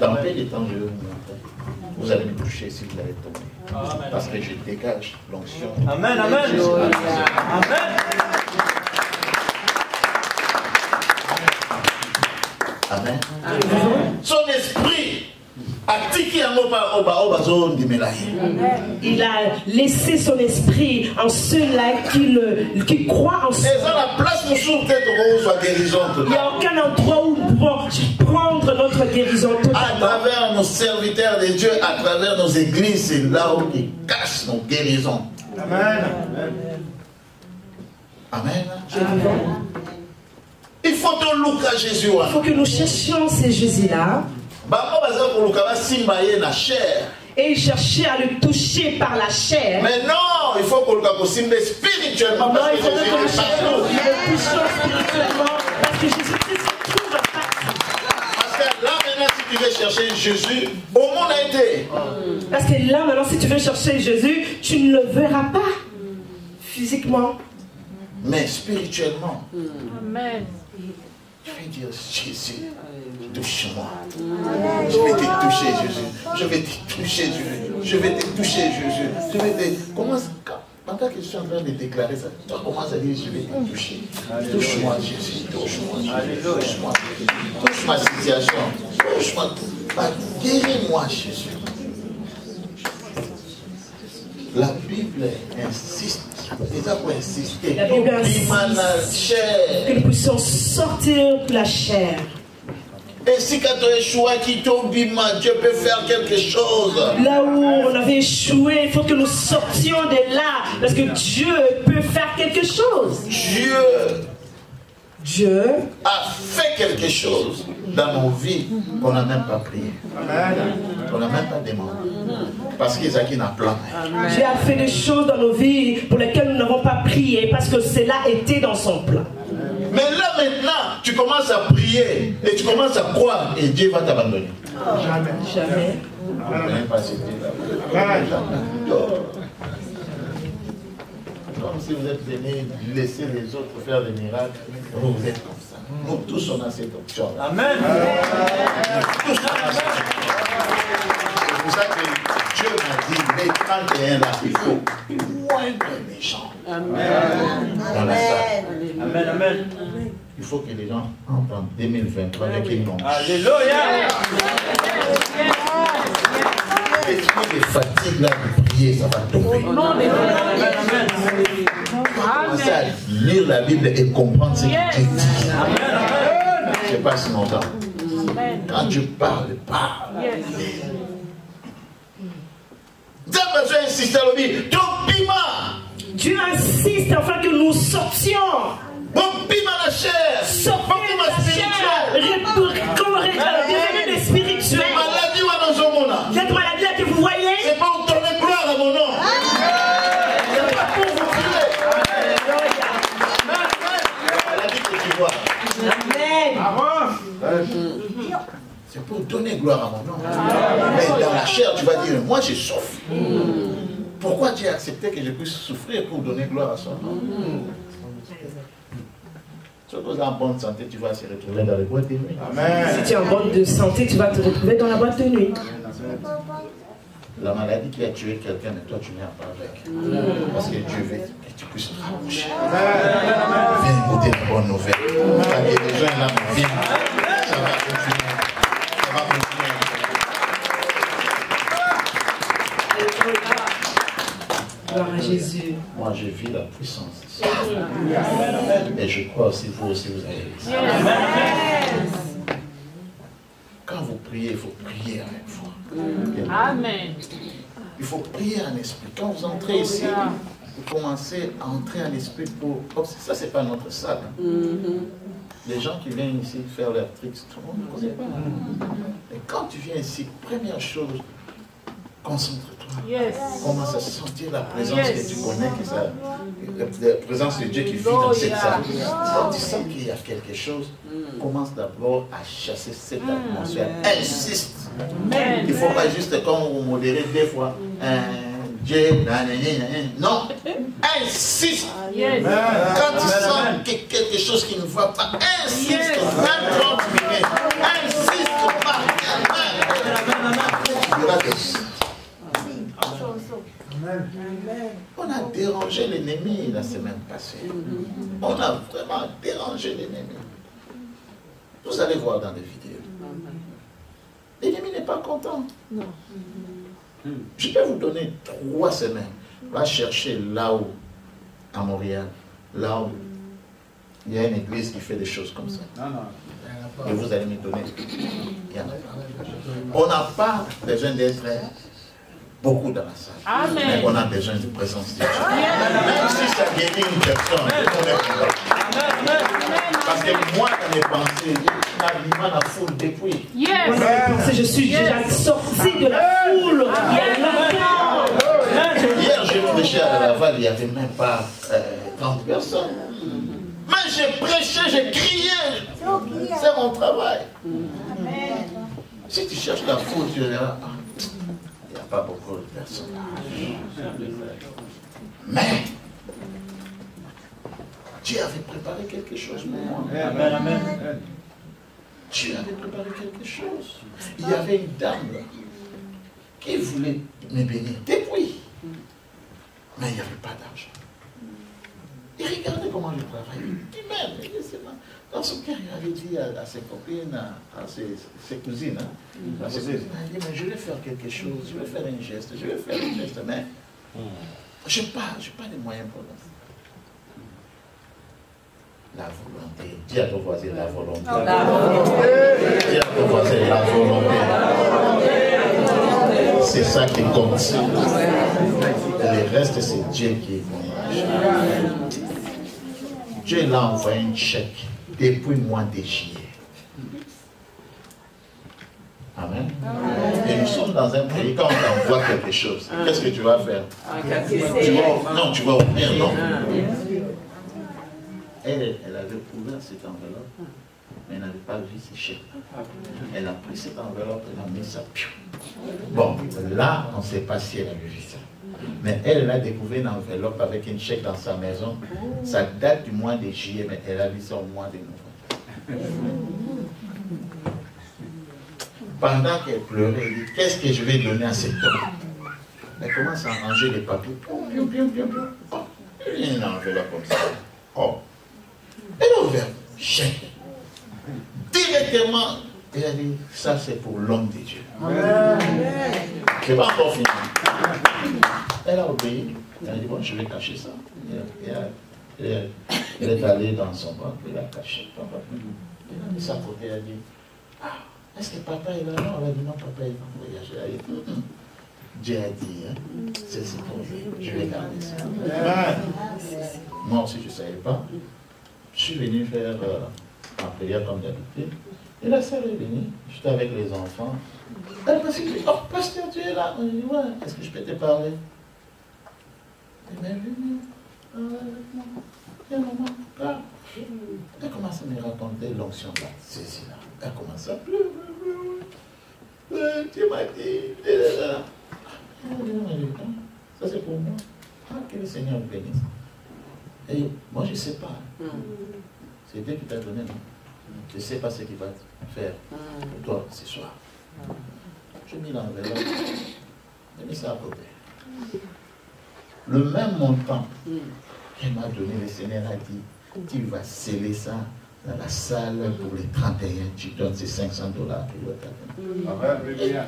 Dans peu de temps, je vais vous montrer. Vous allez me toucher si vous allez tomber. Parce que je dégage l'onction. Amen, amen. Amen. Amen. Son esprit a tiqué un mot par Obazon de Mélaï. Il a laissé son esprit en ceux-là qui croient en ça. Et ça, la place nous s'ouvre peut-être qu'on soit guérison. Il n'y a aucun endroit où nous pouvons prendre notre guérison totalement. À travers nos serviteurs de Dieu, à travers nos églises, c'est là où ils cachent nos guérisons. Amen. Amen. Il faut que nous look à Jésus. Il faut que nous cherchions ces Jésus-là. Et il cherchait à le toucher par la chair. Mais non, il faut que nous le spirituellement. Non, il faut que nous le touchions spirituellement. Parce que Jésus-Christ se trouve partout. Parce que là maintenant, si tu veux chercher Jésus, au monde a été. Parce que là maintenant, si tu veux chercher Jésus, tu ne le verras pas physiquement. Mais spirituellement. Amen. Je vais dire, Jésus, touche-moi. Je vais te toucher, Jésus. Je vais te toucher, Jésus. Je vais te toucher, Jésus. Je vais te... Pendant que je suis en train de déclarer ça, tu commences à dire, je vais te toucher. Touche-moi, Jésus. Touche-moi, Jésus. Touche-moi. Touche ma situation. Touche-moi. Guéris-moi, Jésus. La Bible insiste. C'est ça pour insister. La Bible insiste que nous puissions sortir de la chair. Et si quand on échoue, Dieu peut faire quelque chose. Là où on avait échoué, il faut que nous sortions de là. Parce que Dieu peut faire quelque chose. Dieu a fait quelque chose dans nos vies qu'on n'a même pas prié. Qu'on n'a même pas demandé. Parce qu'Isaac n'a plan. Dieu a fait des choses dans nos vies pour lesquelles nous n'avons pas prié. Parce que cela était dans son plan. Mais là maintenant, tu commences à prier et tu commences à croire et Dieu va t'abandonner. Jamais. Jamais. Comme si vous êtes venu laisser les autres faire des miracles, vous êtes comme ça. Nous tous on a cette option. Amen. C'est pour ça que Dieu m'a dit, les 31 là, il faut moins de méchants. Amen. Dans la salle. Amen, amen. Il faut que les gens entrent en 2023 avec une longue. Alléluia. L'esprit de fatigue là de prier, ça va tomber. Commencez à lire la Bible et comprendre ce que Dieu dit. Je passe mon temps. Quand tu parles, parle. Dieu a besoin d'insister à l'objet. Dieu insiste afin que nous sortions. Bon piment la chair. Sortez de la chair. Devenez donner gloire à mon nom. Mais dans la chair, tu vas dire, moi je souffre. Pourquoi Dieu a accepté que je puisse souffrir pour donner gloire à son nom? Si tu es en bonne santé, tu vas se retrouver dans les boîtes de nuit. Si tu es en bonne santé, tu vas te retrouver dans la boîte de nuit. La maladie qui a tué quelqu'un, mais toi tu n'es pas avec. Parce que Dieu veut que tu puisses te rapprocher. Viens écouter la bonne nouvelle. La guérison est là, mon fils. Ça va continuer. Ça va continuer. Gloire à Jésus. Moi, je vis la puissance ici. Et je crois aussi, vous aussi, vous avez vu ça. Quand vous priez, il faut prier avec foi. Amen. Il faut prier en esprit. Quand vous entrez ici, vous commencez à entrer en esprit pour... Ça, c'est pas notre salle. Les gens qui viennent ici faire leurs tricks, tout le monde ne connaît pas. Et quand tu viens ici, première chose, concentre-toi. Commence à sentir la présence que tu connais, la présence de Dieu qui vit dans cette salle. Quand tu sens qu'il y a quelque chose, commence d'abord à chasser cette atmosphère. Insiste. Il ne faut pas juste comme vous modérez des fois. Dieu, non. Insiste. Quand tu sens quelque chose qui ne va pas, insiste. 30 minutes. Insiste pas. On a dérangé l'ennemi la semaine passée. On a vraiment dérangé l'ennemi. Vous allez voir dans les vidéos. L'ennemi n'est pas content. Non. Je peux vous donner 3 semaines. Va chercher là-haut, à Montréal, là-haut. Il y a une église qui fait des choses comme ça. Et vous allez me donner. Il y en a pas. On n'a pas besoin d'être beaucoup dans la salle. Amen. Mais on a besoin de présence de Dieu. Même si ça guérit une personne, on est content. Parce que moi, dans mes pensées, je n'arrive pas à la foule depuis. Moi, dans mes pensées, je suis déjà sorti de la foule. Il y a longtemps. Hier, j'ai prêché à Laval, il n'y avait même pas 30 personnes. Mais j'ai prêché, j'ai crié. C'est mon travail. Si tu cherches la foule, tu verras. Il n'y a pas beaucoup de personnes. Mais Dieu avait préparé quelque chose pour moi. Dieu avait préparé quelque chose. Il y avait une dame là, qui voulait me bénir depuis. Mais il n'y avait pas d'argent. Et regardez comment je travaille. Il m'aime. Dans son cœur, il avait dit à ses copines, à ses cousines, il a dit, mais je vais faire quelque chose, je vais faire un geste, mais je n'ai pas de moyens pour ça. La volonté. Dis à ton voisin la volonté. Dis à ton voisin la volonté. C'est ça qui compte. Le reste, c'est Dieu qui est bon. Dieu l'a envoyé un chèque depuis le mois de juillet. Amen. Et nous sommes dans un pays, quand on t'envoie quelque chose, qu'est-ce que tu vas faire? Non, tu vas ouvrir, non. Elle avait ouvert cette enveloppe, mais elle n'avait pas vu ses chèques. Elle a pris cette enveloppe, elle a mis ça. Bon, là, on ne sait pas si elle a vu ça. Mais elle a découvert une enveloppe avec un chèque dans sa maison. Ça date du mois de juillet, mais elle a vu ça au mois de novembre. Pendant qu'elle pleurait, elle dit, qu'est-ce que je vais donner à cet homme? Elle commence à ranger les papiers. Il y a une enveloppe comme ça. Oh. Elle a ouvert le chèque. Directement, elle a dit, ça c'est pour l'homme de Dieu. Je n'ai pas encore fini. Elle a obéi. Elle a dit, bon, je vais cacher ça. Elle est allée dans son banc, elle a caché. Elle a mis ça à côté, elle a dit, ah, est-ce que papa est là? Non, elle a dit, non, papa est en voyage. Elle a dit, Dieu a dit, hein, c'est pour lui, je vais garder ça. Moi aussi, je ne savais pas. Je suis venu faire ma prière comme d'habitude. Et la sœur est venue, j'étais avec les enfants. Elle m'a dit, oh, pasteur, tu es là? On dit, ouais, est-ce que je peux te parler? Elle m'a venue, avec moi. Viens, maman, parle. Elle commence à me raconter l'onction là, ceci là. Elle commence à pleurer. Dieu m'a dit, ça c'est pour moi. Ah, que le Seigneur me bénisse. Et moi je ne sais pas. C'est Dieu qui t'a donné, non? Je ne sais pas ce qu'il va faire pour toi ce soir. J'ai mis l'enveloppe, j'ai mis ça à côté. Le même montant qu'il m'a donné, le Seigneur a dit, tu vas sceller ça dans la salle pour les 31, tu donnes ces $500 qu'il doit t'amener. Alléluia.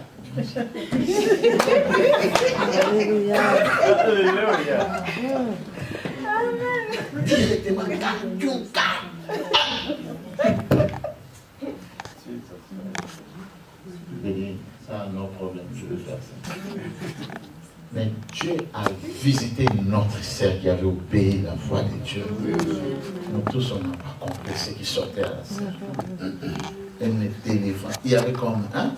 Ça, non problème, je vais faire ça. Mais Dieu a visité notre sœur qui avait obéi la voix de Dieu. Nous tous, on n'a pas compris ce qui sortait à la sœur. Elle me délivrait. Il y avait comme, hein,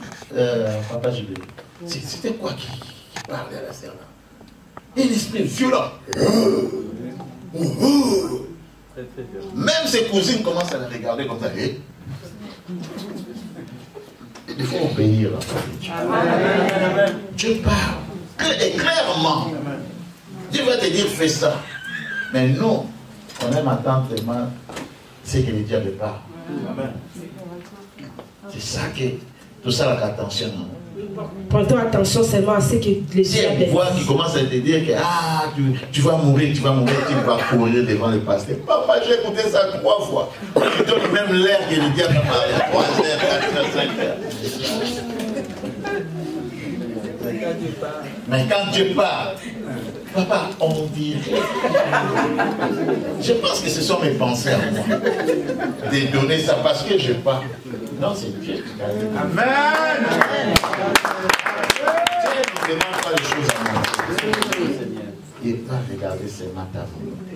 Papa Jules, c'était quoi qui parlait à la sœur là? Et l'esprit violent. Même ses cousines commencent à la regarder comme ça. Il faut obéir à la voix de Dieu. Amen. Dieu parle. Et clairement, Dieu va te dire fais ça. Mais nous, on aime attendre tellement ce que le diable parle. C'est ça que tout ça la attention. Prends-toi attention seulement à ce que les Si elle voit qui commence à te dire que ah, tu vas mourir, tu vas courir devant le pasteur. Papa, j'ai écouté ça 3 fois. Tu donnes même l'air que le diable a parlé. 3 heures, 4 heures, 5 heures. Mais quand Dieu parle, papa, on dirait. Je pense que ce sont mes pensées à moi. De donner ça parce que je parle. Non, c'est Dieu qui a dit. Amen. Dieu ne demande pas les choses à moi. Il va regarder seulement ta volonté.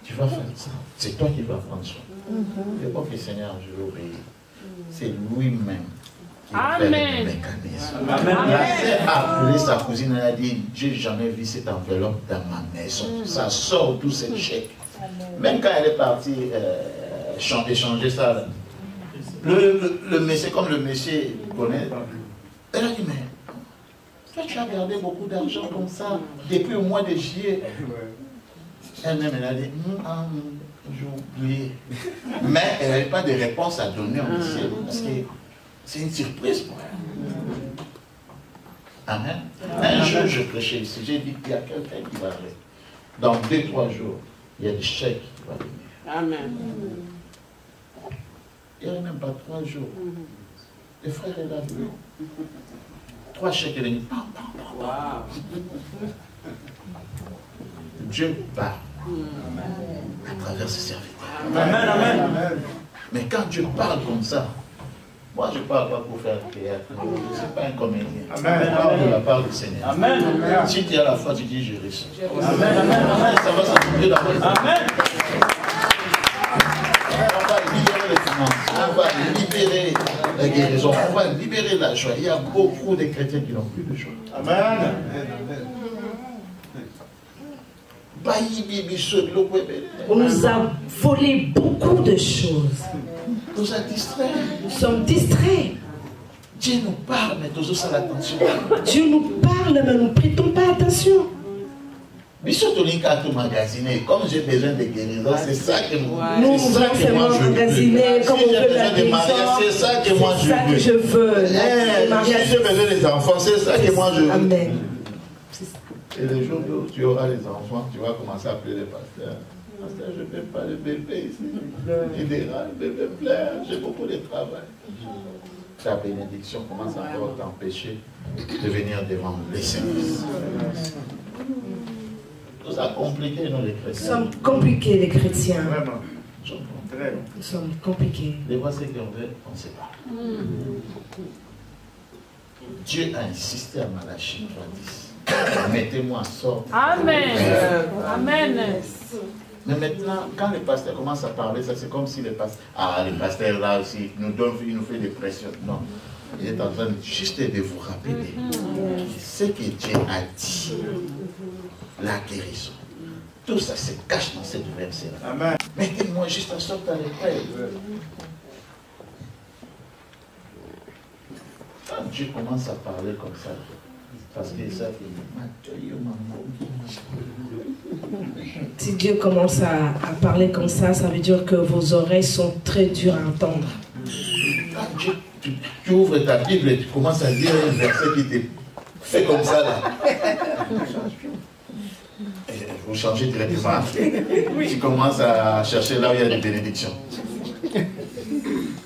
Tu vas faire ça. C'est toi qui vas prendre soin. C'est pas que le Seigneur, je vais obéir. C'est lui-même. Amen. Amen. La sœur a appelé sa cousine, elle a dit, j'ai jamais vu cette enveloppe dans ma maison. Ça sort tous ces chèques. Même quand elle est partie échanger ça, le monsieur, comme le monsieur connaît, elle a dit, mais toi tu as gardé beaucoup d'argent comme ça depuis au mois de juillet. Elle-même, elle a dit, j'ai oublié. Mais elle n'avait pas de réponse à donner au monsieur, parce que c'est une surprise pour elle. Amen. Un jour, je prêchais ici. J'ai dit qu'il y a quelqu'un qui va arriver. Dans 2-3 jours, il y a des chèques qui vont venir. Amen. Il n'y a même pas 3 jours. Les frères, elle a vu. 3 chèques, elle a dit. Dieu parle à travers ses serviteurs. Amen, amen. Mais quand Dieu parle comme ça, moi je ne parle pas pour faire théâtre. Je ne suis pas un comédien. Amen. Je parle de la part du Seigneur. Amen. Si tu es à la foi, tu dis je reçois. Amen, amen. Ça va s'accomplir dans votre vie. Amen. On va libérer les finances. On va libérer la guérison. On va libérer la joie. Il y a beaucoup de chrétiens qui n'ont plus de joie. Amen. On nous a volé beaucoup de choses. Nous sommes distraits. Nous sommes distraits. Dieu nous parle, mais tous ça l'attention. Dieu nous parle, mais nous ne prêtons pas attention. Comme j'ai besoin de guérison, c'est ça que moi, Nous c'est ça que moi je veux. comme Si on j'ai veut la besoin de mariage, guérison, c'est ça que moi c'est ça que je je veux. veux. Si Mariage, j'ai besoin des enfants, c'est ça que moi je veux. Amen. Et le jour où tu auras les enfants, tu vas commencer à appeler les pasteurs. Pasteur, je ne veux pas le bébé ici. Il dérange, le bébé pleure, j'ai beaucoup de travail. Ta bénédiction commence encore à t'empêcher de venir devant les services. Tout ça compliqué, nous les Nous chrétiens. sommes compliqués, les chrétiens. Vraiment. Très. Nous sommes compliqués. Les voix c'est qu'on veut, on ne sait pas. Dieu a insisté à Malachie 3:10. Mettez-moi en sorte. Amen. Amen. Mais maintenant, quand les pasteurs commencent à parler, ça c'est comme si les pasteurs là aussi, il nous fait des pressions. Non. Il est en train juste de vous rappeler ce que Dieu a dit. La guérison. Tout ça se cache dans cette verset-là. Amen. Mettez-moi juste en sorte à l'épreuve. Dieu commence à parler comme ça, parce que ça Si Dieu commence à parler comme ça, ça veut dire que vos oreilles sont très dures à entendre. Quand tu ouvres ta Bible et tu commences à lire un verset qui te fait comme ça là. Vous changez directement. Tu commences à chercher là où il y a des bénédictions. Il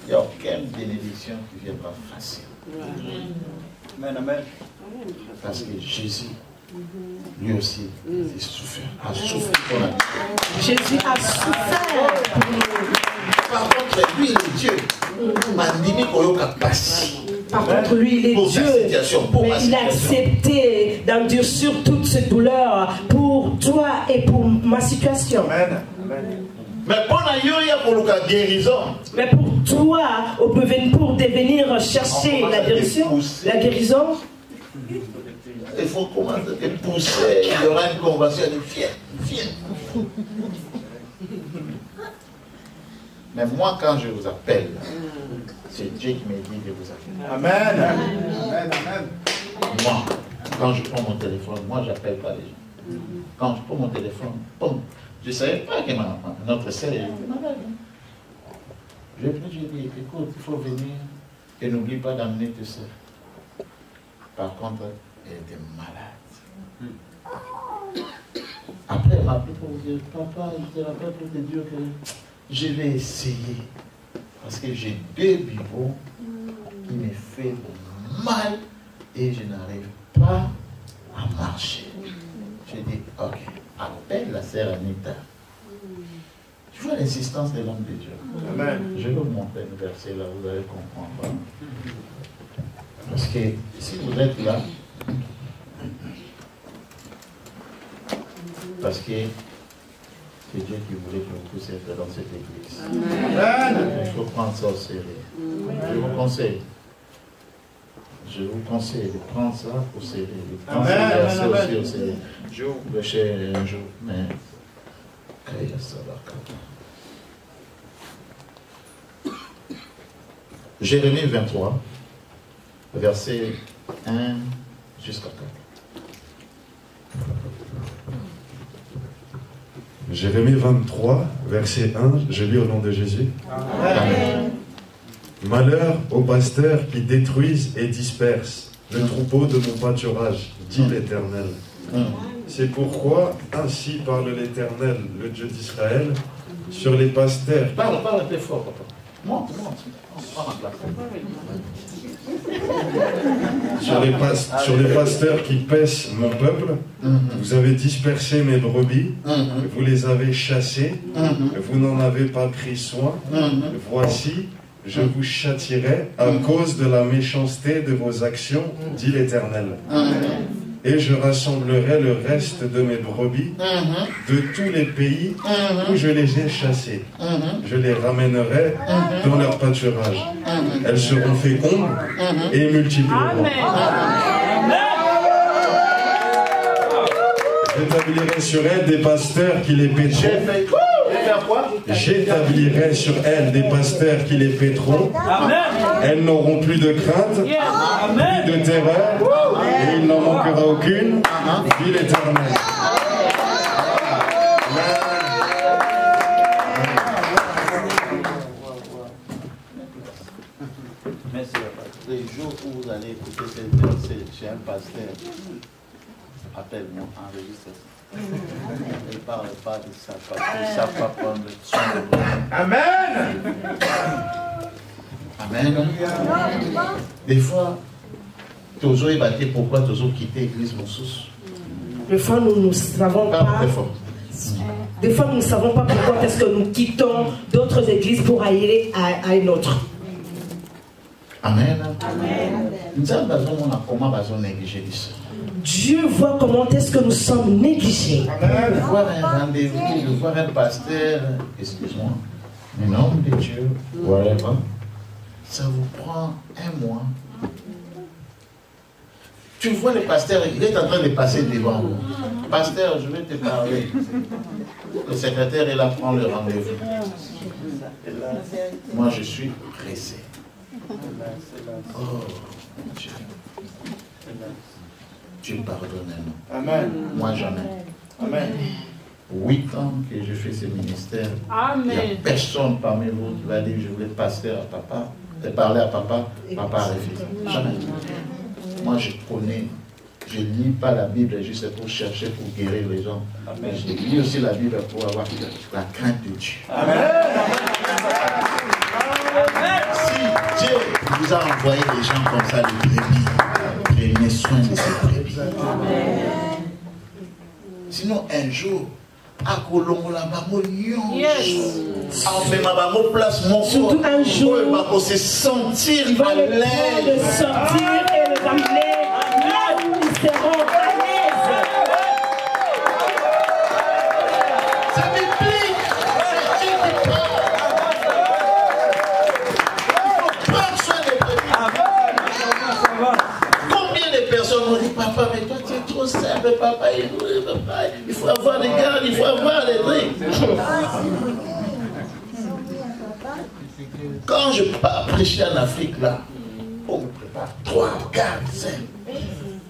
n'y a aucune bénédiction qui viendra facile. Amen, amen. Parce que Jésus, lui aussi, il a souffert pour la vie. Jésus a souffert. Par contre, lui, il est Dieu. Par contre, lui, il est Dieu. Mais il a accepté d'endurcir toutes ces douleurs pour toi et pour ma situation. Amen. Amen. Mais pour la guérison. Mais pour toi, pour devenir chercher la guérison, il faut commencer à pousser. Il y aura une convention de viens. Mais moi, quand je vous appelle, c'est Dieu qui m'a dit de vous appeler. Amen. Amen. Amen. Moi, quand je prends mon téléphone, moi, je n'appelle pas les gens. Quand je prends mon téléphone, boum, je ne savais pas que notre sœur était malade. Je lui ai dit, écoute, il faut venir et n'oublie pas d'amener tes sœurs. Par contre, elle était malade. Après, elle m'a appelé pour me dire, papa, je te rappelle pour te dire que je vais essayer. Parce que j'ai 2 bibelots qui me font mal et je n'arrive pas à marcher. J'ai dit, ok, appelle la sœur Anita. Tu vois l'insistance de l'homme de Dieu. Amen. Je vais vous montrer un verset là, vous allez comprendre. Parce que si vous êtes là, parce que c'est Dieu qui voulait que vous puissiez être dans cette église. Amen. Il faut prendre ça au sérieux. Je vous conseille. Je vous conseille de prendre ça au sérieux. De prendre ça aussi au sérieux. Je vous prêcherai un jour, mais Jérémie 23, verset 1 jusqu'à 4. Jérémie 23, verset 1, je lis au nom de Jésus. Amen. Malheur aux pasteurs qui détruisent et dispersent le troupeau de mon pâturage, dit l'Éternel. C'est pourquoi, ainsi parle l'Éternel, le Dieu d'Israël, sur les pasteurs. Parle un peu fort, papa. Monte. Sur les pasteurs qui paissent mon peuple, vous avez dispersé mes brebis, vous les avez chassées, vous n'en avez pas pris soin. Voici, je vous châtierai à cause de la méchanceté de vos actions, dit l'Éternel. Et je rassemblerai le reste de mes brebis de tous les pays où je les ai chassées. Je les ramènerai dans leur pâturage. Elles seront fécondes et multiplieront. J'établirai sur elles des pasteurs qui les paîtront. J'établirai sur elles des pasteurs qui les paîtront. Elles n'auront plus de crainte, plus de terreur, et il n'en manquera aucune, dit l'Éternel. Les jours où vous allez écouter cette verset chez un pasteur, appelle-moi, enregistre ça. Ne parle pas de ça parce qu'ils ne savent pas prendre soin de vous. Amen. Amen. Des fois, toujours ébatté pourquoi toujours quitter l'église Moussous. Des fois, nous ne savons pas. Des fois, nous ne savons pas pourquoi est-ce que nous quittons d'autres églises pour aller à une autre. Amen. Nous avons besoin de comment négliger ça. Dieu voit comment est-ce que nous sommes négligés. De voir un rendez-vous, de voir un pasteur, excuse-moi, un homme de Dieu, whatever, ça vous prend un mois. Tu vois le pasteur, il est en train de passer devant vous. Pasteur, je vais te parler. Le secrétaire est là, prend le rendez-vous. Moi, je suis pressé. Oh, mon Dieu. Tu pardonnes. Amen. Moi, jamais. Amen. 8 ans que je fais ce ministère. Amen. Il n'y a personne parmi vous qui va dire je voulais passer à papa, parler à papa, papa a refusé. Jamais. Moi, je connais. Je ne lis pas la Bible juste pour chercher, pour guérir les gens. Mais je lis aussi la Bible pour avoir la crainte de Dieu. Amen. Si Dieu vous a envoyé des gens comme ça, les brebis, prenez soin de ces brebis. Sinon, un jour, à Kolongola, surtout un jour, on se sentir ils vont à le temps de l'aise. sortir et les amener là où ils seront à l'aise. Ça m'implique. C'est Dieu qui parle. Il faut prendre soin des brebis. Combien de personnes m'ont dit, papa, mais toi tu es trop simple, papa, il faut avoir des gardes, il faut avoir des trucs. Quand je pars prêcher en Afrique, là, on me prépare 3, 4, 5.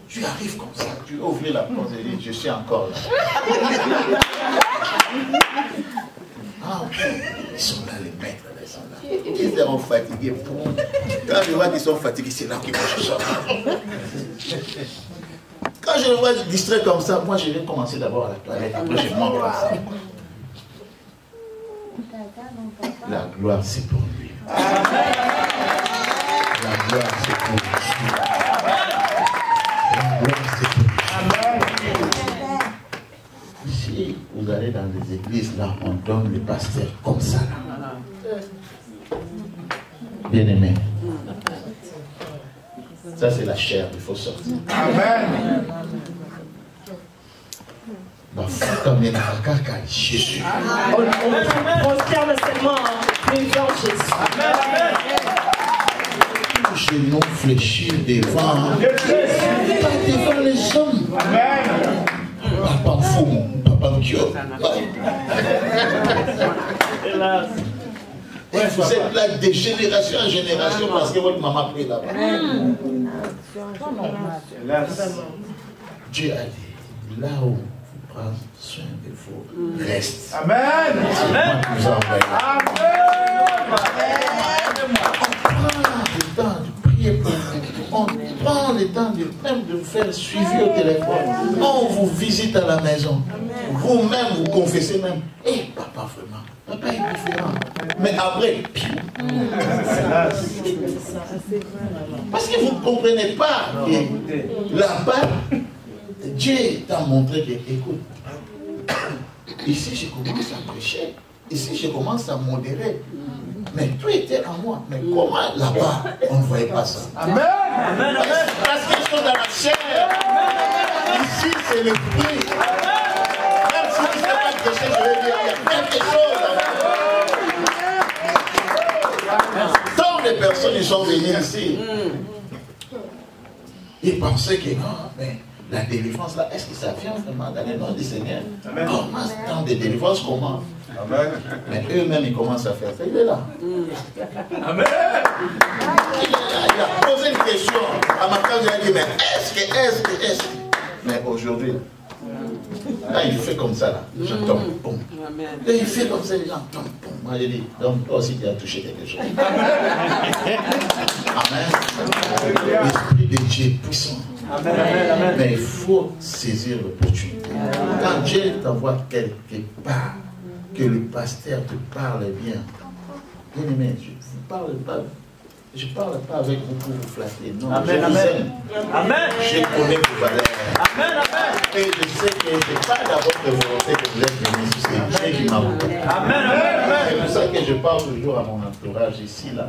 Tu arrives comme ça, tu ouvres la porte et dis, je suis encore là. Ah, ok. Ils sont là, les maîtres, ils sont là. Ils seront fatigués. Quand je vois qu'ils sont fatigués, c'est là qu'ils vont chercher. Quand je les vois distraits comme ça, moi je vais commencer d'abord à la toilette, après je monte comme ça. La gloire c'est pour lui. La gloire c'est pour lui. La gloire c'est pour lui. Si vous allez dans les églises, là, on donne le pasteur comme ça. Bien aimé. Ça, c'est la chair, il faut sortir. Amen. Jésus. On prosterne seulement devant Jésus. Genoux fléchis devant. Pas devant les hommes. Papa fou, papa Dieu. Vous êtes là de génération en génération parce que votre maman prie là-bas. Dieu a dit, là où vous prenez soin de vous, reste. Amen. Amen. On prend le temps de prier pour vous. On prend le temps de vous faire suivi au téléphone. On vous visite à la maison. Vous-même, vous confessez même. Eh, papa, vraiment. Papa est différent. Mais après, parce que vous ne comprenez pas que là-bas, Dieu t'a montré que, écoute, ici je commence à prêcher, ici je commence à modérer, mais tout était en moi. Mais comment là-bas, on ne voyait pas ça? Amen. Amen. Parce qu'ils sont dans la chair. Ici, c'est l'esprit. Même si je ne sais pas prêcher, je vais dire, il y a quelque chose. Tant de personnes ils sont venues ici. Ils pensaient que non, mais la délivrance là, est-ce que ça vient vraiment dans le nom du Seigneur? Comment tant de délivrance commence? Mais eux-mêmes ils commencent à faire ça. Il est là. Amen. Il a posé une question. À ma femme, il a dit, mais est-ce que. Mais aujourd'hui, là, il fait comme ça, là. Je tombe, boum. Et il fait comme ça, les gens tombent, boum. Moi, j'ai dit, donc toi aussi, tu as touché quelque chose. Amen. L'Esprit de Dieu est puissant. Amen. Mais il faut saisir l'opportunité. Quand Dieu t'envoie quelque part, que le pasteur te parle bien, bien aimé, je ne parle pas. Je ne parle pas avec vous pour vous flatter. Non, Amen, je vous aime. Amen. Je connais vos valeurs. Amen. Amen. Et je sais que ce n'est pas dans votre volonté que vous êtes venus ici. C'est Dieu qui m'a envoyé. Amen. Amen. C'est pour ça que je parle toujours à mon entourage ici, là.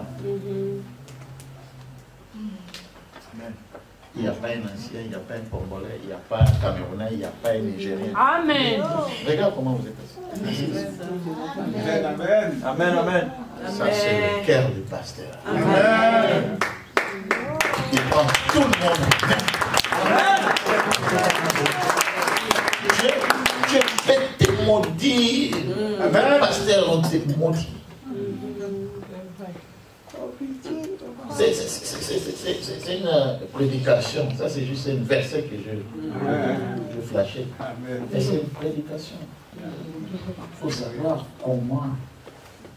Il n'y a pas un ancien, il n'y a pas un Congolais, il n'y a pas un Camerounais, il n'y a pas un Nigérien. Amen. Regarde comment vous êtes assis. Amen. Amen. Amen. Ça, c'est le cœur du pasteur. Amen. Il prend tout le monde. Dieu fait te maudire. Le pasteur, on te maudit. c'est une prédication. Ça, c'est juste un verset que je flashais. Mais c'est une prédication. Il faut savoir comment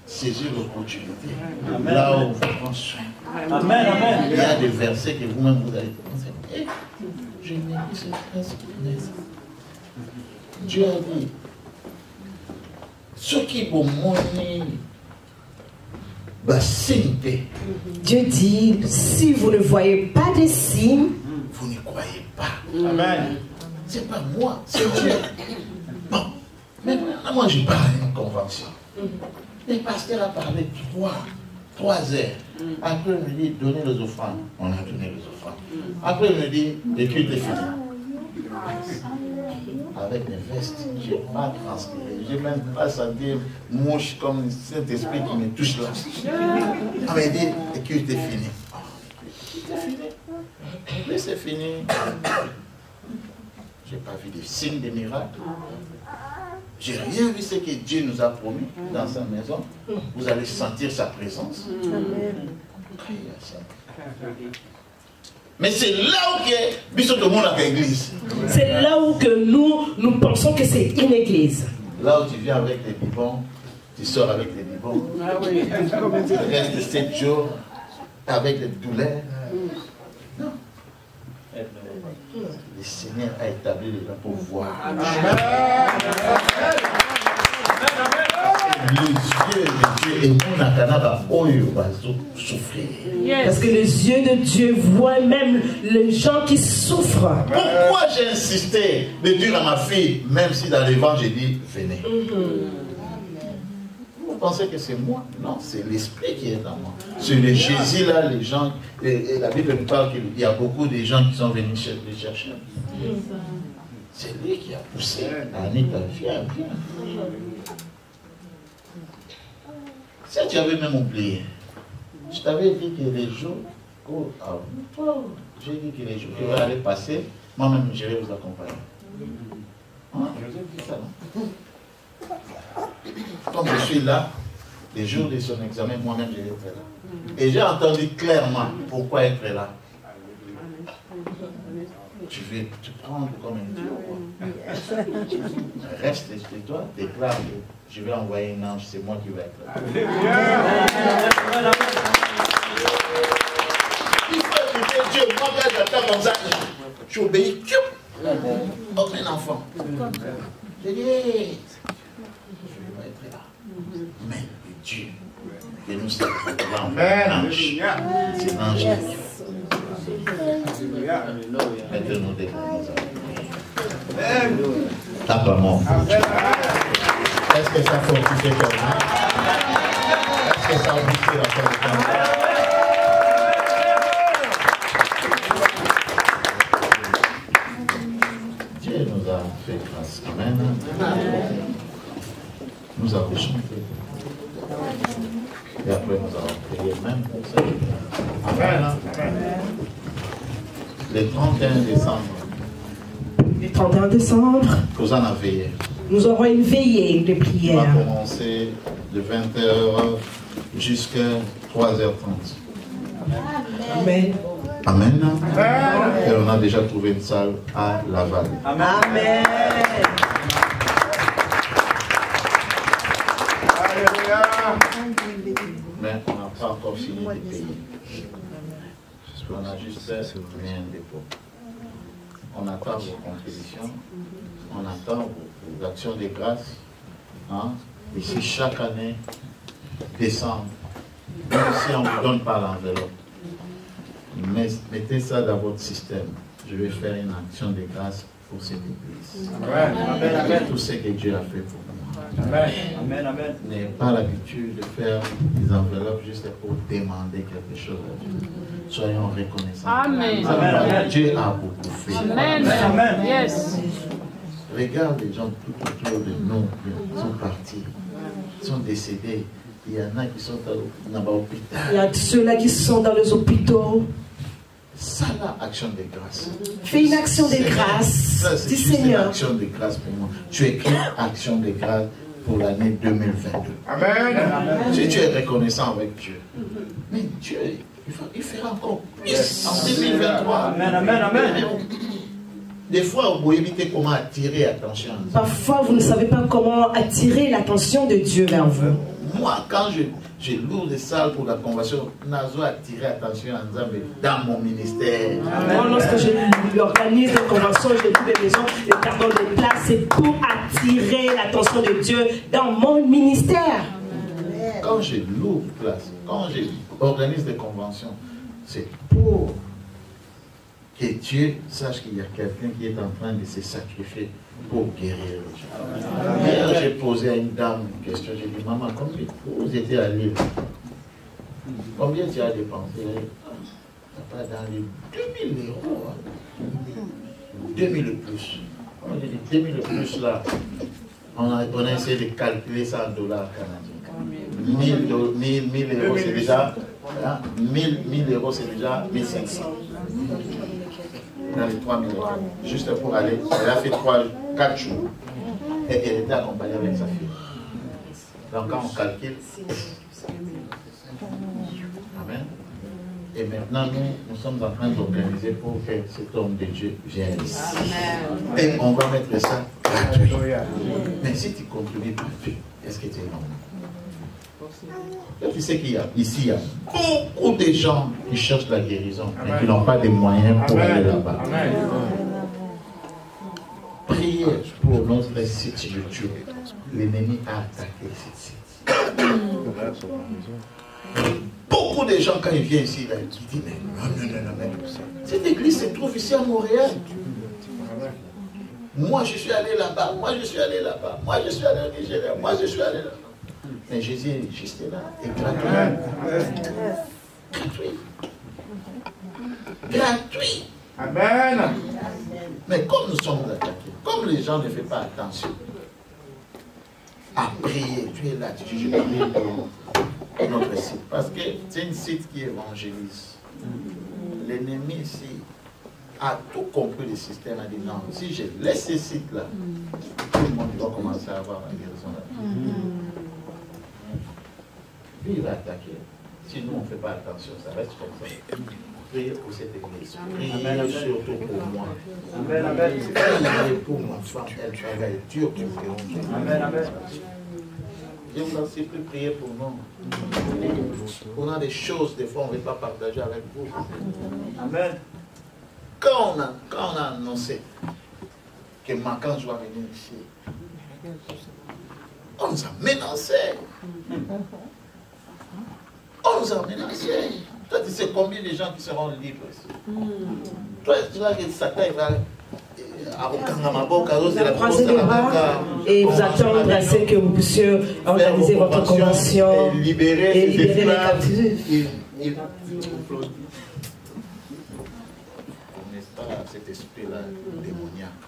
saisir l'opportunité. Là où on prend soin. Amen, amen. Il y a des versets que vous-même vous allez penser. Eh, je n'ai dit ce prince. Dieu a dit, ce qui vous monnaie, Dieu dit, si vous ne voyez pas des signes, vous ne croyez pas. Amen. C'est pas moi, c'est Dieu. Bon, maintenant, moi je parle à une convention. Le pasteur a parlé 3 heures. Après, il me dit, donnez les offrandes. On a donné les offrandes. Après, il me dit, le culte est fini. Avec mes vestes, je n'ai pas transpiré. Je n'ai même pas senti mouche comme cet esprit qui me touche là. On m'a dit, le culte est fini. C'est fini. Mais c'est fini. Je n'ai pas vu de signes de miracles. Je n'ai rien vu ce que Dieu nous a promis dans sa maison. Vous allez sentir sa présence. Mais c'est là où le monde a l'église. C'est là où que nous pensons que c'est une église. Là où tu viens avec des bibons, tu sors avec des bibons. Tu restes 7 jours avec des douleurs. Non. Le Seigneur a établi les gens pour voir. Les yeux de Dieu et mon akanaba oyo bazo souffrir. Parce que les yeux de Dieu voient même les gens qui souffrent. Pourquoi j'ai insisté de dire à ma fille, même si dans l'évangile j'ai dit venez. Vous pensez que c'est moi? Non, c'est l'esprit qui est dans moi. C'est le Jésus là, les gens. Et la Bible nous parle qu'il y a beaucoup de gens qui sont venus les chercher. C'est lui qui a poussé. Anita, viens. Si tu avais même oublié, je t'avais dit que les jours où j'ai dit que les jours qui vont aller passer, moi-même je vais vous accompagner. Hein? Je vous ai dit ça, non? Comme je suis là, les jours de son examen, moi-même je vais être là. Et j'ai entendu clairement pourquoi être là. Tu veux te prendre comme un Dieu. Reste chez toi, déclare que je vais envoyer un ange, c'est moi qui vais être là. Il faut écouter Dieu. Moi, quand j'attends comme ça, je obéis comme un enfant. Je dis, je vais pas être là. Mais Dieu, que nous sommes un ange. C'est l'ange de Dieu. Maintenant, tape à mon. Est-ce que ça fortifie quelqu'un? Est-ce que ça fortifie la quelqu'un? Dieu nous a fait grâce. Amen. Nous avons chanté. Et après, nous avons prié même pour ça. Amen. Le 31 décembre. Le 31 décembre, nous en avons veillé. Nous aurons une veillée de prière. On va commencer de 20h jusqu'à 3h30. Amen. Amen. Et on a déjà trouvé une salle à Laval. Amen. Mais on n'a pas encore fini de payer. On a juste fait un dépôt. On attend vos contributions. On attend vos actions de grâce. Hein? Ici, chaque année, décembre, même si on ne vous donne pas l'enveloppe, mais mettez ça dans votre système. Je vais faire une action de grâce pour cette église. Amen. Tout ce que Dieu a fait pour moi. Amen. Amen. N'ayez pas l'habitude de faire des enveloppes juste pour demander quelque chose à Dieu. Soyons reconnaissants. Amen. Amen. Dieu a beaucoup fait. Amen. Amen. Yes. Regarde les gens tout autour de nous, ils sont partis, ils sont décédés. Il y en a qui sont dans l'hôpital. Il y a ceux-là qui sont dans les hôpitaux. Ça, là, action de grâce. Fais une action de grâce. C'est juste une action de grâce pour moi. Tu écris action de grâce pour l'année 2022. Amen. Si tu es reconnaissant avec Dieu. Mais Dieu, il fera encore plus en 2023. Amen, amen, amen. Des fois, vous évitez comment attirer l'attention. Parfois, vous ne savez pas comment attirer l'attention de Dieu vers vous. Moi, quand j'ai lourd des salles pour la convention, Nazo a attiré l'attention à Nzambe dans mon ministère. Moi, lorsque j'organise des conventions, j'ai loue des maisons, des cartons de place, c'est pour attirer l'attention de Dieu dans mon ministère. Quand j'ai lourd de place, quand j'organise des conventions, c'est pour que Dieu sache qu'il y a quelqu'un qui est en train de se sacrifier pour guérir les gens. Hier, j'ai posé à une dame une question. J'ai dit, maman, combien vous étiez à Lille? Combien tu as dépensé? Pas dans les 2000 euros. Hein. 2000 le plus. J'ai dit 2000 le plus là. On a essayé de calculer ça en dollars canadiens. 1000 euros, c'est déjà. 1000 euros, c'est déjà 1500. Dans les 3000 euros. Juste pour aller. Elle a fait 4 jours. Et elle était accompagnée avec sa fille. Donc quand on calcule. Amen. Et maintenant, nous sommes en train d'organiser pour que cet homme de Dieu vienne ici. Et on va mettre ça gratuit. Mais si tu ne contribues pas, est-ce que tu es normal? Tu sais qu'il y a ici, il y a beaucoup de gens qui cherchent la guérison, mais qui n'ont pas de moyens pour aller là-bas. Priez pour notre site YouTube. L'ennemi a attaqué ce site. Beaucoup de gens, quand ils viennent ici, là, ils disent, mais non, cette église se trouve ici à Montréal. Moi, je suis allé là-bas, moi, je suis allé là-bas, moi, je suis allé au Nigeria, moi, je suis allé là-bas. Mais Jésus est juste là, et gratuit. Gratuit. Gratuit. Amen. Mais comme nous sommes attaqués, comme les gens ne font pas attention à prier, tu es là, tu dis, je prie pour notre site. Parce que c'est un site qui évangélise. L'ennemi ici a tout compris le système, a dit non, si je laisse ce site-là, tout le monde va commencer à avoir la guérison là. Puis il va attaquer. Si nous on ne fait pas attention, ça reste comme ça. Priez pour cette église. Priez surtout pour moi. Amen, amen. Priez pour ma femme, elle travaille dur pour que Amen, amen. Je vous en supplie, priez pour nous. On a des choses, des fois, on ne veut pas partager avec vous. Amen. Quand on a annoncé que Macange va venir ici, on nous a menacés. On nous a menacés. Toi, tu sais combien de gens qui seront libres ici. Toi, tu vois que Satan va croiser les bras et vous attendre à ce que vous puissiez organiser votre convention et libérer les captifs. N'est-ce pas cet esprit-là démoniaque?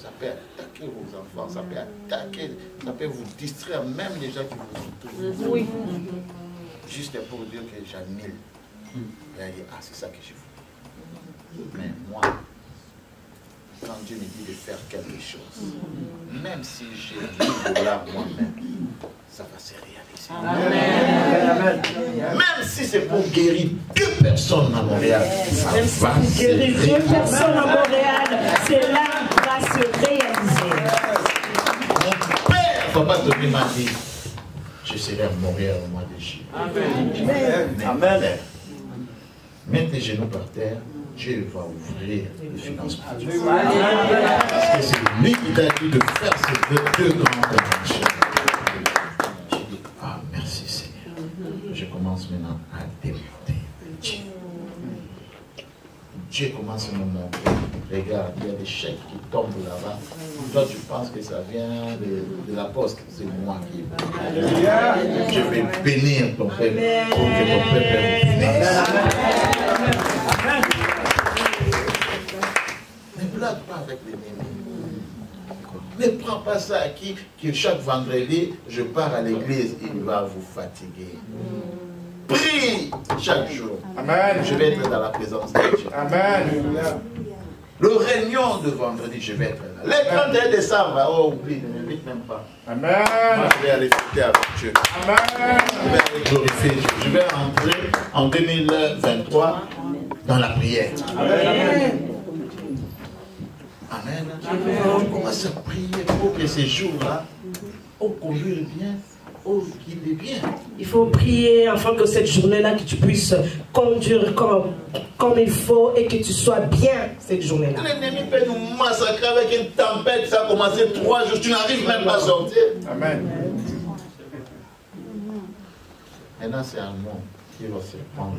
Ça peut attaquer vos enfants, ça peut attaquer, ça peut vous distraire, même les gens qui vous entourent. Oui. Juste pour dire que j'annule. Et elle dit, ah, c'est ça que je veux. Mais moi, quand Dieu me dit de faire quelque chose, même si j'ai $10 moi-même, ça va se réaliser. Amen. Même si c'est pour guérir 2 personnes à Montréal, ça Même si va vous se guérissez 2 réaliser. personnes à Montréal, cela va se réaliser. Mon père, papa Tony m'a dit, je serai à Montréal au mois de juillet. Amen. Mets tes genoux par terre, Dieu va ouvrir les finances pour Dieu. Parce que c'est lui qui t'a dit de faire ces 2 grandes conventions. J'ai dit, ah merci Seigneur. Je commence maintenant à démonter Dieu. Dieu commence à me montrer. Regarde, il y a des chèques qui tombent là-bas. Toi, tu penses que ça vient de la poste. C'est moi qui. Je vais bénir ton peuple pour que ton peuple bénisse. Ne blague pas avec l'ennemi. Ne prends pas ça à qui que chaque vendredi, je pars à l'église, il va vous fatiguer. Prie chaque jour. Amen. Je vais être dans la présence de Dieu. Amen. Le réunion de vendredi, je vais être là. Le 31 décembre, oh, oublie, ne m'invite même pas. Amen. Moi, je vais aller fêter avec Dieu. Amen. Je vais aller glorifier Dieu. Je vais entrer en 2023 dans la prière. Amen. Amen. On commence à prier pour que ces jours-là, on conduise bien, on guide bien. Il faut prier afin que cette journée-là, que tu puisses conduire comme il faut et que tu sois bien cette journée-là. L'ennemi peut nous massacrer avec une tempête, ça a commencé 3 jours, tu n'arrives même pas à sortir. Amen. Maintenant, c'est un mot qui va se prendre.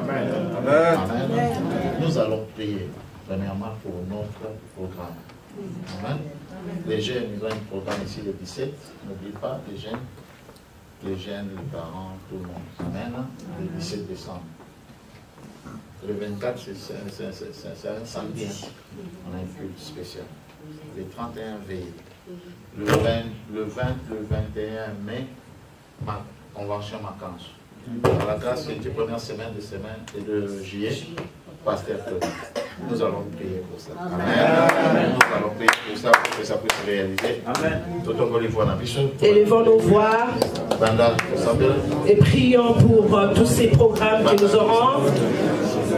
Amen. Amen. Amen. Nous allons prier, premièrement, pour notre programme. Amen. Les jeunes, ils ont un programme ici le 17. N'oublie pas, les jeunes, les parents, tout le monde. Amen. Le 17 décembre. Le 24, c'est un samedi. On a un culte spécial. Le 31 veille. Le 20, le 21 mai, convention Macance. Dans la grâce de Dieu, première semaine et de juillet, Pasteur Claude. Nous allons prier pour ça. Amen. Nous allons prier pour ça pour que ça puisse se réaliser. Amen. Élevons nos voix et prions pour tous ces programmes que nous aurons.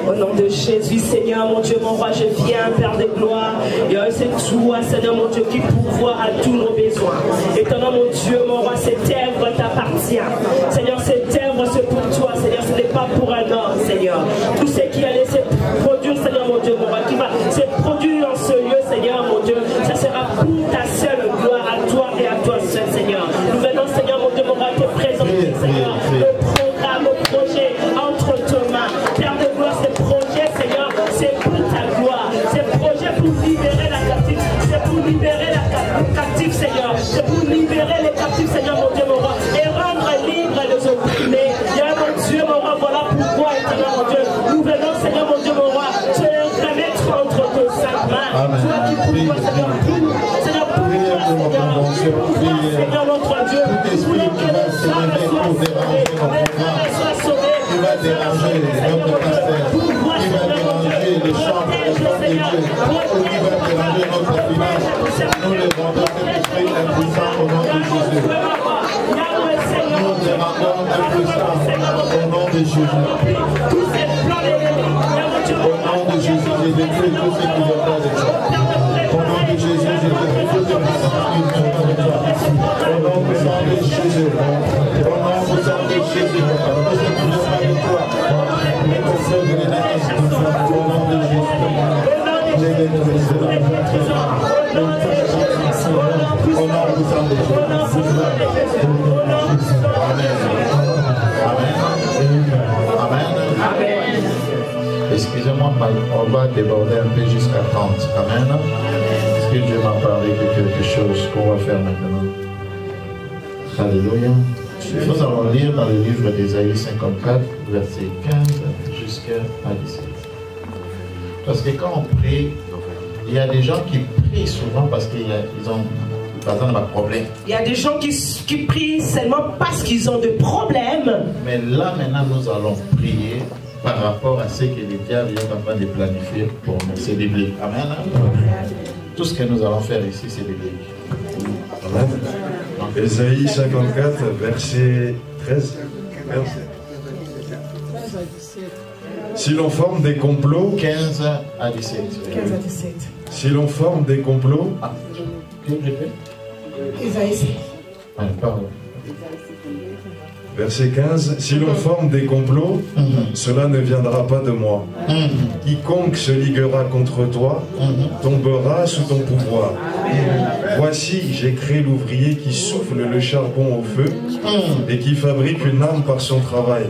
Au nom de Jésus, Seigneur, mon Dieu, mon roi, je viens, Père de gloire. Et c'est toi, Seigneur, mon Dieu, qui pourvoit à tous nos besoins. Étonnant, mon Dieu, mon roi, cette œuvre t'appartient. Seigneur, cette œuvre, c'est pour toi, Seigneur, ce n'est pas pour un homme, Seigneur. Tout ce qui allait se produire, Seigneur, mon Dieu, mon roi, qui va se produire dans ce lieu, Seigneur, mon Dieu, ça sera pour ta seule gloire, à toi et à toi seul, Seigneur. Nous venons, Seigneur, mon Dieu, mon roi, te présenter, Seigneur, le programme, le projet entre tes mains. Père de gloire, ces projets, Seigneur, c'est pour ta gloire. Ces projets pour libérer la captive, c'est pour libérer la captive, Seigneur. C'est pour libérer les captifs, Seigneur, mon Dieu, mon roi, et rendre libres les opprimés. Seigneur, mon Dieu, mon roi, voilà pourquoi, Seigneur, mon Dieu, nous venons, Seigneur, mon Dieu, mon roi, te remettre entre tes saintes mains. Toi qui pourvois, Seigneur, Seigneur, pourvois, Seigneur, notre Dieu, pour que les âmes soient sauvées, qui va déranger notre pasteur, qui va déranger les chambres, les chambres de Dieu, qui va déranger notre finance. Nous les rendons cet esprit impuissant au nom de Jésus. Nous les rendons impuissants au nom de Jésus. Au nom de Jésus, j'ai détruit tout ce qui ne va pas de toi. Au nom de Jésus, j'ai détruit tout ce qui ne va pas de toi. Au nom puissant de Jésus. Au nom puissant de Jésus. Excusez-moi, on va déborder un peu jusqu'à 30. Amen. Est-ce que Dieu m'a parlé de quelque chose qu'on va faire maintenant? Alléluia. Nous allons lire dans le livre d'Ésaïe 54, verset 15 jusqu'à 17. Parce que quand on prie, il y a des gens qui prient souvent parce qu'ils ont par exemple un problème. Il y a des gens qui prient seulement parce qu'ils ont des problèmes. Mais là maintenant nous allons prier par rapport à ce que le diable est en train de planifier pour nous. C'est biblique. Amen. Tout ce que nous allons faire ici, c'est biblique. Amen. Ésaïe 54, verset 13. Si l'on forme des complots, 15 à 17. 15 à 17. Si l'on forme des complots, verset 15, si l'on forme des complots, cela ne viendra pas de moi. Quiconque se liguera contre toi tombera sous ton pouvoir. Voici, j'ai créé l'ouvrier qui souffle le charbon au feu et qui fabrique une arme par son travail.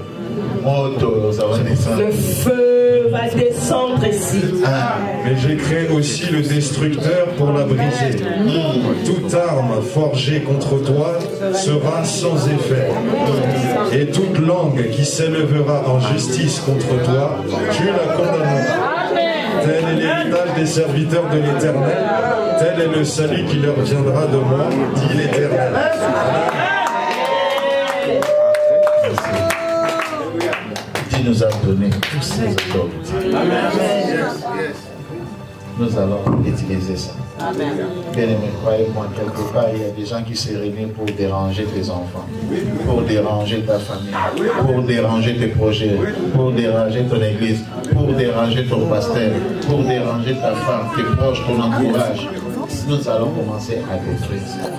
Le feu va descendre ici. Mais j'ai créé aussi le destructeur pour la briser. Toute arme forgée contre toi sera sans effet. Et toute langue qui s'élèvera en justice contre toi, tu la condamneras. Tel est l'héritage des serviteurs de l'Éternel. Tel est le salut qui leur viendra de moi, dit l'Éternel. Dieu nous a donné tous ces autorités. nous allons utiliser ça. Amen. Bien aimé, croyez-moi, quelque part, il y a des gens qui se réunissent pour déranger tes enfants, pour déranger ta famille, pour déranger tes projets, pour déranger ton église, pour déranger ton pasteur, pour déranger ta femme, tes proches, ton entourage. Nous allons commencer à détruire ça.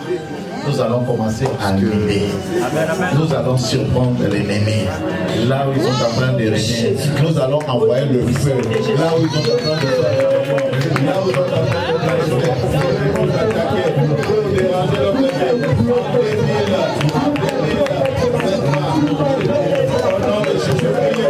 Nous allons commencer à annuler. Nous allons surprendre l'ennemi. Là où ils sont en train de régner, nous allons envoyer le feu. Là où ils sont en train de faire, là où ils sont en train de attaquer, pour déranger leur bébé. Au nom de Jésus-Christ.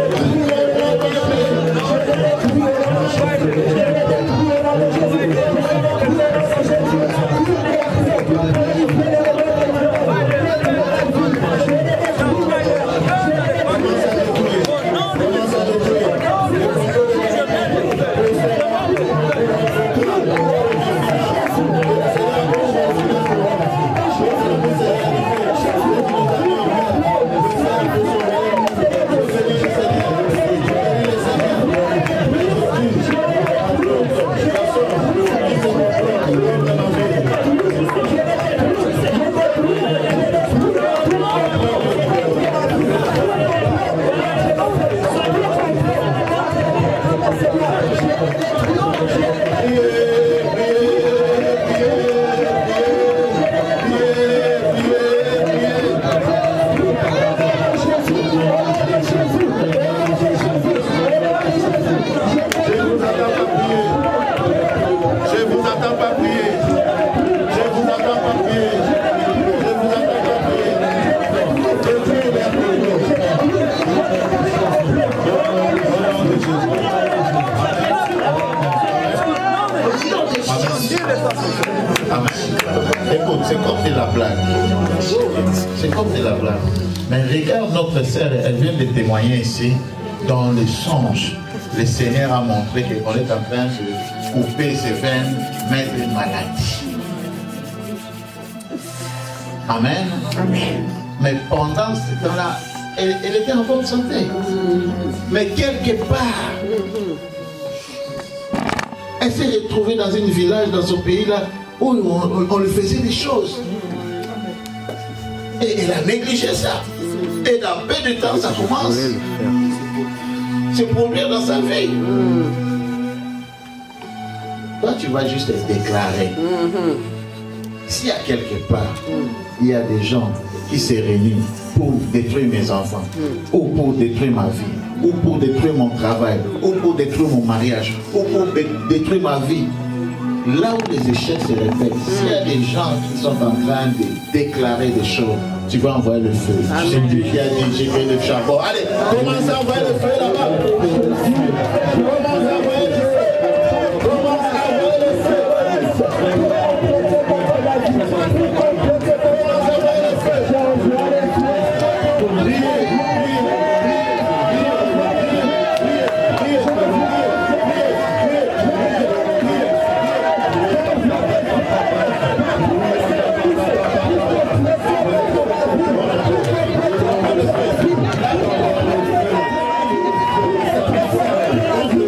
Écoute, c'est comme de la blague. C'est comme de la blague. Mais regarde notre sœur, elle vient de témoigner ici. Dans les songes, le Seigneur a montré qu'on est en train de couper ses veines, mettre une maladie. Amen. Amen. Mais pendant ce temps-là, elle était en bonne santé. Mais quelque part, elle s'est retrouvée dans un village, dans ce pays-là, où on lui faisait des choses. Et elle a négligé ça. Et dans peu de temps, ça commence à se produire dans sa vie. Toi, tu vas juste te déclarer. S'il y a quelque part, il y a des gens qui se réunissent pour détruire mes enfants, ou pour détruire ma vie, ou pour détruire mon travail, ou pour détruire mon mariage, ou pour détruire ma vie, là où les échecs se répètent, s'il y a des gens qui sont en train de déclarer des choses, tu vas envoyer le feu. C'est lui qui a dit, j'ai fait le charbon. Allez, commence à envoyer le feu là-bas. Commence à envoyer le feu. Commence à envoyer le feu. Thank you.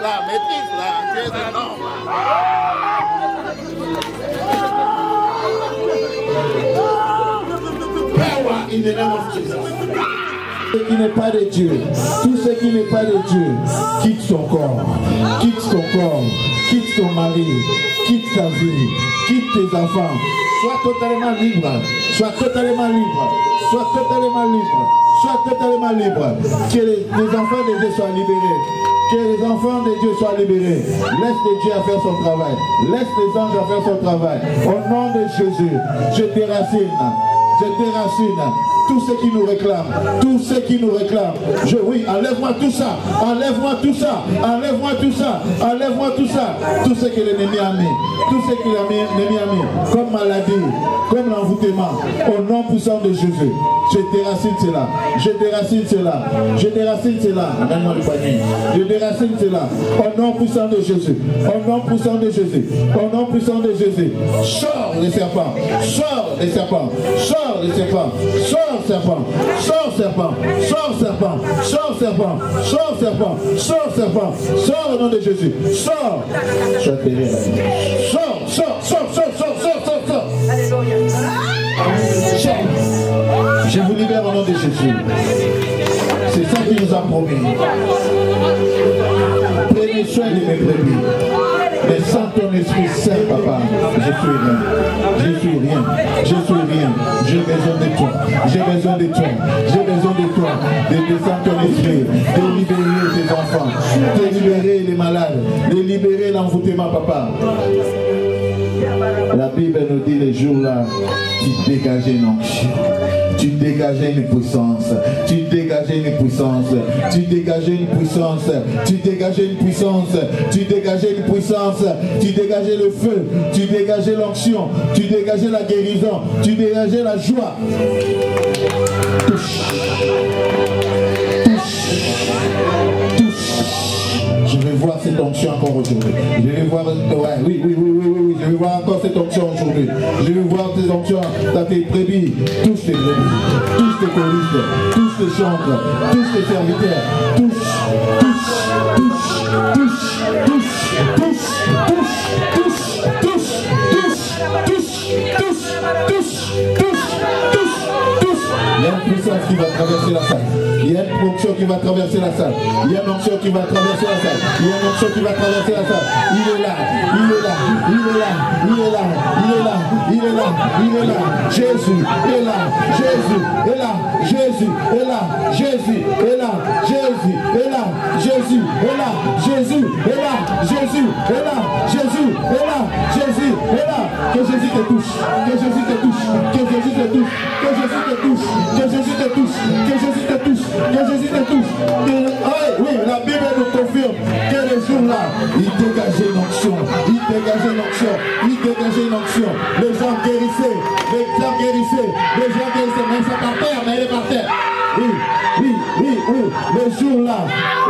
là, maîtrise là, tu es un homme là. Power in the name of Jesus. Ce qui n'est pas de Dieu, tout ce qui n'est pas de Dieu, quitte son corps, quitte ton corps, quitte ton mari, quitte ta vie, quitte tes enfants. Sois totalement libre, sois totalement libre, sois totalement libre, sois totalement libre. Que les enfants de Dieu soient libérés. Que les enfants de Dieu soient libérés. Laisse Dieu à faire son travail. Laisse les anges à faire son travail. Au nom de Jésus, je déracine. Je déracine tout ce qui nous réclame, tout ce qui nous réclame. Oui, enlève-moi tout ça, enlève-moi tout ça, enlève-moi tout ça, enlève-moi tout ça. Tout ce que l'ennemi a mis, tout ce que l'ennemi a mis, comme maladie, comme l'envoûtement, au nom puissant de Jésus. Je déracine cela, je déracine cela, je déracine cela. Amène-moi le panier. Je déracine cela, au nom puissant de Jésus, au nom puissant de Jésus, au nom puissant de Jésus. Sors les serpents, sors les serpents, sors les serpents, sors serpent, sors serpent, sors serpent, sors serpent, sors serpent, sors serpent, sors au nom de Jésus, sors. Sois béni, sors, sors, sors, sors, sors, sors, sors, sors. Sors. Je vous libère au nom de Jésus. C'est ça qu'il nous a promis. Prenez soin de mes brebis. Mais sans ton Esprit Saint, papa, je suis rien. Je suis rien. Je suis rien. J'ai besoin de toi. J'ai besoin de toi. J'ai besoin de toi. De descendre ton esprit. De libérer tes enfants. De libérer les malades. De libérer l'envoûtement, papa. La Bible nous dit les jours-là, tu dégageais une onction. Tu dégageais une puissance, tu dégageais une puissance, tu dégageais une puissance, tu dégageais une puissance, tu dégageais une puissance, tu dégageais le feu, tu dégageais l'onction, tu dégageais la guérison, tu dégageais la joie. Touche, touche, touche. Je vais voir cette onction encore aujourd'hui. Je vais voir, ouais, oui, je vais voir encore cette onction aujourd'hui. Je vais voir cette onction dans tes brebis. Touche tes brebis, touche tes choristes, touche tes chantres, touche tes serviteurs. Touche, touche, touche, touche, touche, touche, touche, touche, touche, touche, touche, touche, touche, touche, touche. Il y a une puissance qui va traverser la salle. Il y a une onction qui va traverser la salle. Il y a une onction qui va traverser la salle. Il y a une onction qui va traverser la salle. Il est là, il est là, il est là, il est là, il est là, il est là, il est là. Jésus est là, Jésus est là, Jésus est là, Jésus est là, Jésus est là, Jésus est là, Jésus est là, Jésus est là, Jésus est là, Jésus est là. Que Jésus te touche, que Jésus te touche, que Jésus te touche, que Jésus te touche, que Jésus te touche, que Jésus te touche. Que Jésus te touche. Oui, la Bible nous confirme que les jours-là, il dégageait une onction. Il dégageait une onction. Il dégageait une onction. Les gens guérissaient. Les gens guérissaient. Les gens guérissaient. Mais c'est par terre, mais elle est par terre. Oui. Les jours-là,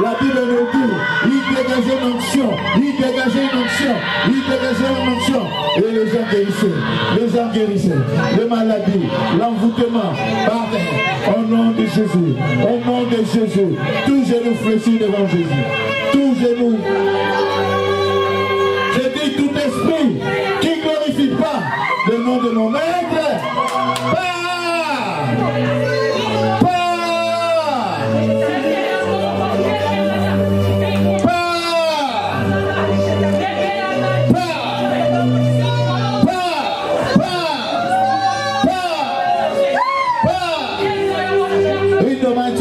la Bible nous dit, il dégageait une onction. Il dégageait une onction. Il dégageait une onction. Et les gens guérissaient. Les gens guérissaient. Les maladies, l'envoûtement, par terre. Au nom de Jésus, au nom de Jésus, tout genou fléchit devant Jésus. Tout genou. Je dis tout esprit qui ne glorifie pas le nom de nos maîtres.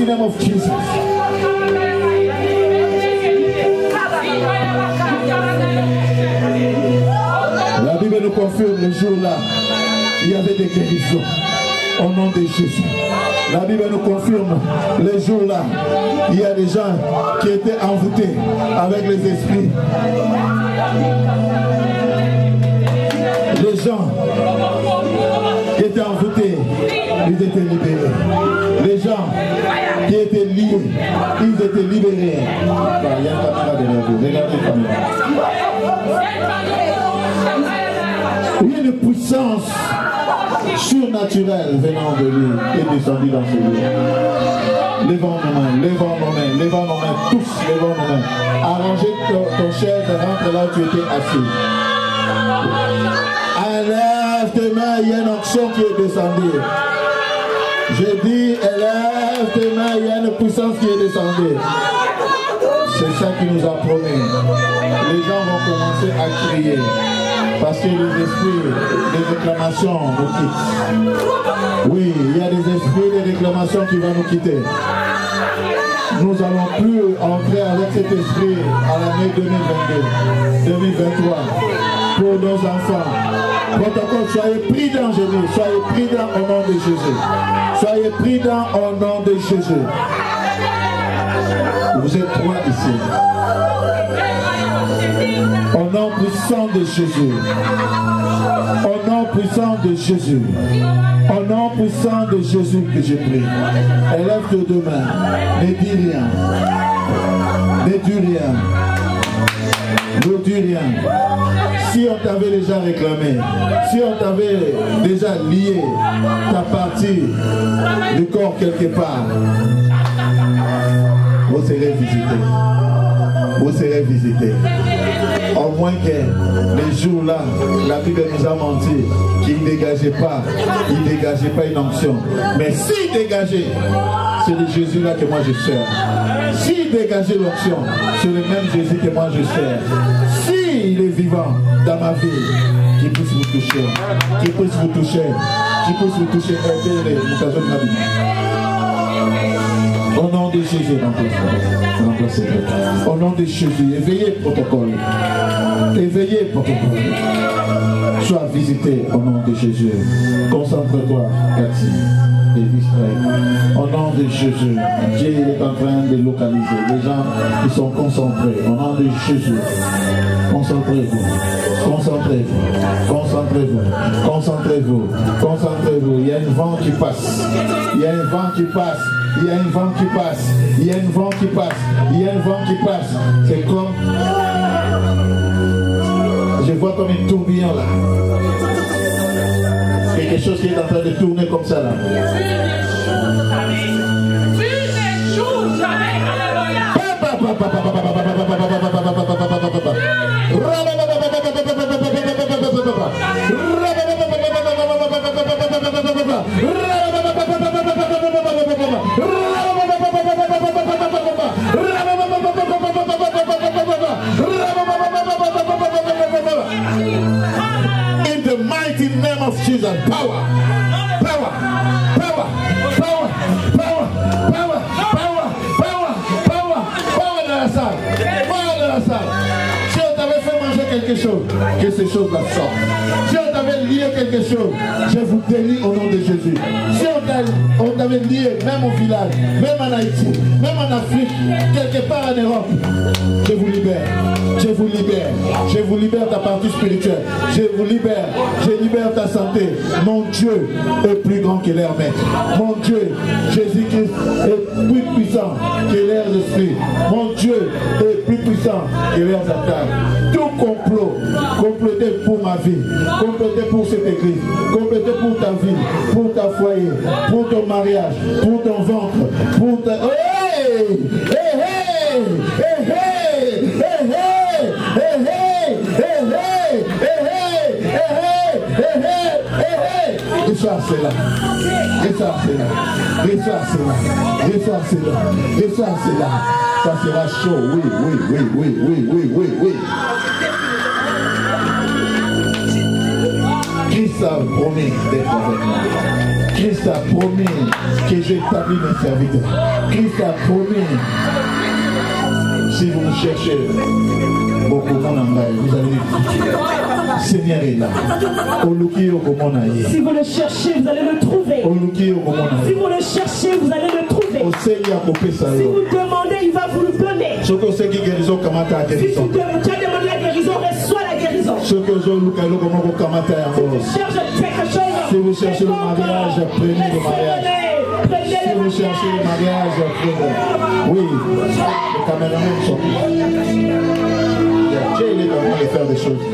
Name of Jesus. La Bible nous confirme le jour-là, il y avait des guérisons au nom de Jésus. La Bible nous confirme les jours-là, il y a des gens qui étaient envoûtés avec les esprits. Les gens qui étaient envoûtés, ils étaient libérés. Les gens qui étaient liés, ils étaient libérés. Il y a une caméra derrière vous, regardez la caméra. Une puissance surnaturelle venant de lui est descendue dans ce lieu. Levons nos mains, levons nos mains, levons nos mains, tous, levons nos mains. Arrangez ton chaise, rentre là où tu étais assis. Élève tes mains, il y a une onction qui est descendue. J'ai dit, élève tes mains, il y a une puissance qui est descendue. C'est ça qui nous a promis. Les gens vont commencer à crier. Parce que les esprits de réclamation nous quittent. Oui, il y a des esprits de réclamation qui vont nous quitter. Nous n'allons plus entrer avec cet esprit à l'année 2022, 2023. Pour nos enfants. Protocole, soyez prudents, je dis. Soyez prudents au nom de Jésus. Soyez prudents au nom de Jésus. Vous êtes trois ici. Au nom puissant de Jésus. Au nom puissant de Jésus. Au nom puissant de Jésus que je prie. Élève tes deux mains. Ne dis rien. Ne dis rien. Ne dis rien. Si on t'avait déjà réclamé, si on t'avait déjà lié ta partie du corps quelque part, vous serez visité. Vous serez visité. Au moins que les jours-là, la Bible nous a menti qu'il ne dégageait pas une onction. Mais s'il dégageait, c'est de Jésus-là que moi je sers. S'il dégageait l'onction, c'est le même Jésus que moi je sers. S'il est vivant dans ma vie, qu'il puisse vous toucher, qu'il puisse vous toucher, qu'il puisse vous toucher, aider les occasions de ma vie. Au nom de Jésus, au nom de Jésus, éveillez protocole. Éveillez protocole. Sois visité au nom de Jésus. Concentre-toi, Cathy. Au nom de Jésus, Dieu est en train de localiser. Les gens qui sont concentrés. Au nom de Jésus, concentrez-vous. Concentrez-vous. Concentrez-vous. Concentrez-vous. Concentrez-vous. Il y a un vent qui passe. Il y a un vent qui passe. Il y a un vent qui passe. Il y a un vent qui passe. Il y a un vent qui passe. C'est comme... Je vois comme un tourbillon là. Quelque chose qui est en train de tourner comme ça là. In the mighty name of Jesus, power, power, power, power, power, power, power, power, power, power dans la salle, power dans la salle. Si on t'avait fait manger quelque chose, que ces choses-là sortent. Si on t'avait lié quelque chose, je vous délie au nom de Jésus. Si on t'avait lié, même au village, même en Haïti, même en Afrique, quelque part en Europe, je vous libère. Je vous libère. Je vous libère ta partie spirituelle. Je vous libère. Je libère ta santé. Mon Dieu est plus grand que leur maître. Mon Dieu, Jésus-Christ, est plus puissant que leurs esprits. Mon Dieu est plus puissant que leurs attaques. Tout complot, comploté pour ma vie, comploté pour cette église, comploté pour ta vie, pour ta foyer, pour ton mariage, pour ton ventre, pour ta... Hey! Hey! Hey! Hey! Hey! Et ça c'est là. Et ça c'est là. Et ça c'est là. Et ça c'est là. Et ça c'est là. Ça sera chaud. Oui, oui, oui, oui, oui, oui, oui, oui. Christ a promis d'être avec moi. Christ a promis que j'établis mes serviteurs. Christ a promis. Si vous me cherchez beaucoup, vous allez Seigneur est là. Si vous le cherchez, vous allez le trouver. Si vous le cherchez, vous allez le trouver. Si vous demandez, il va vous le donner. Si tu as demandé la guérison, reçois la guérison. Si vous cherchez quelque chose, si vous cherchez le mariage, prenez le mariage. Si vous cherchez le mariage, prenez. Oui, les caméramans sont. Dieu est en train de faire des choses.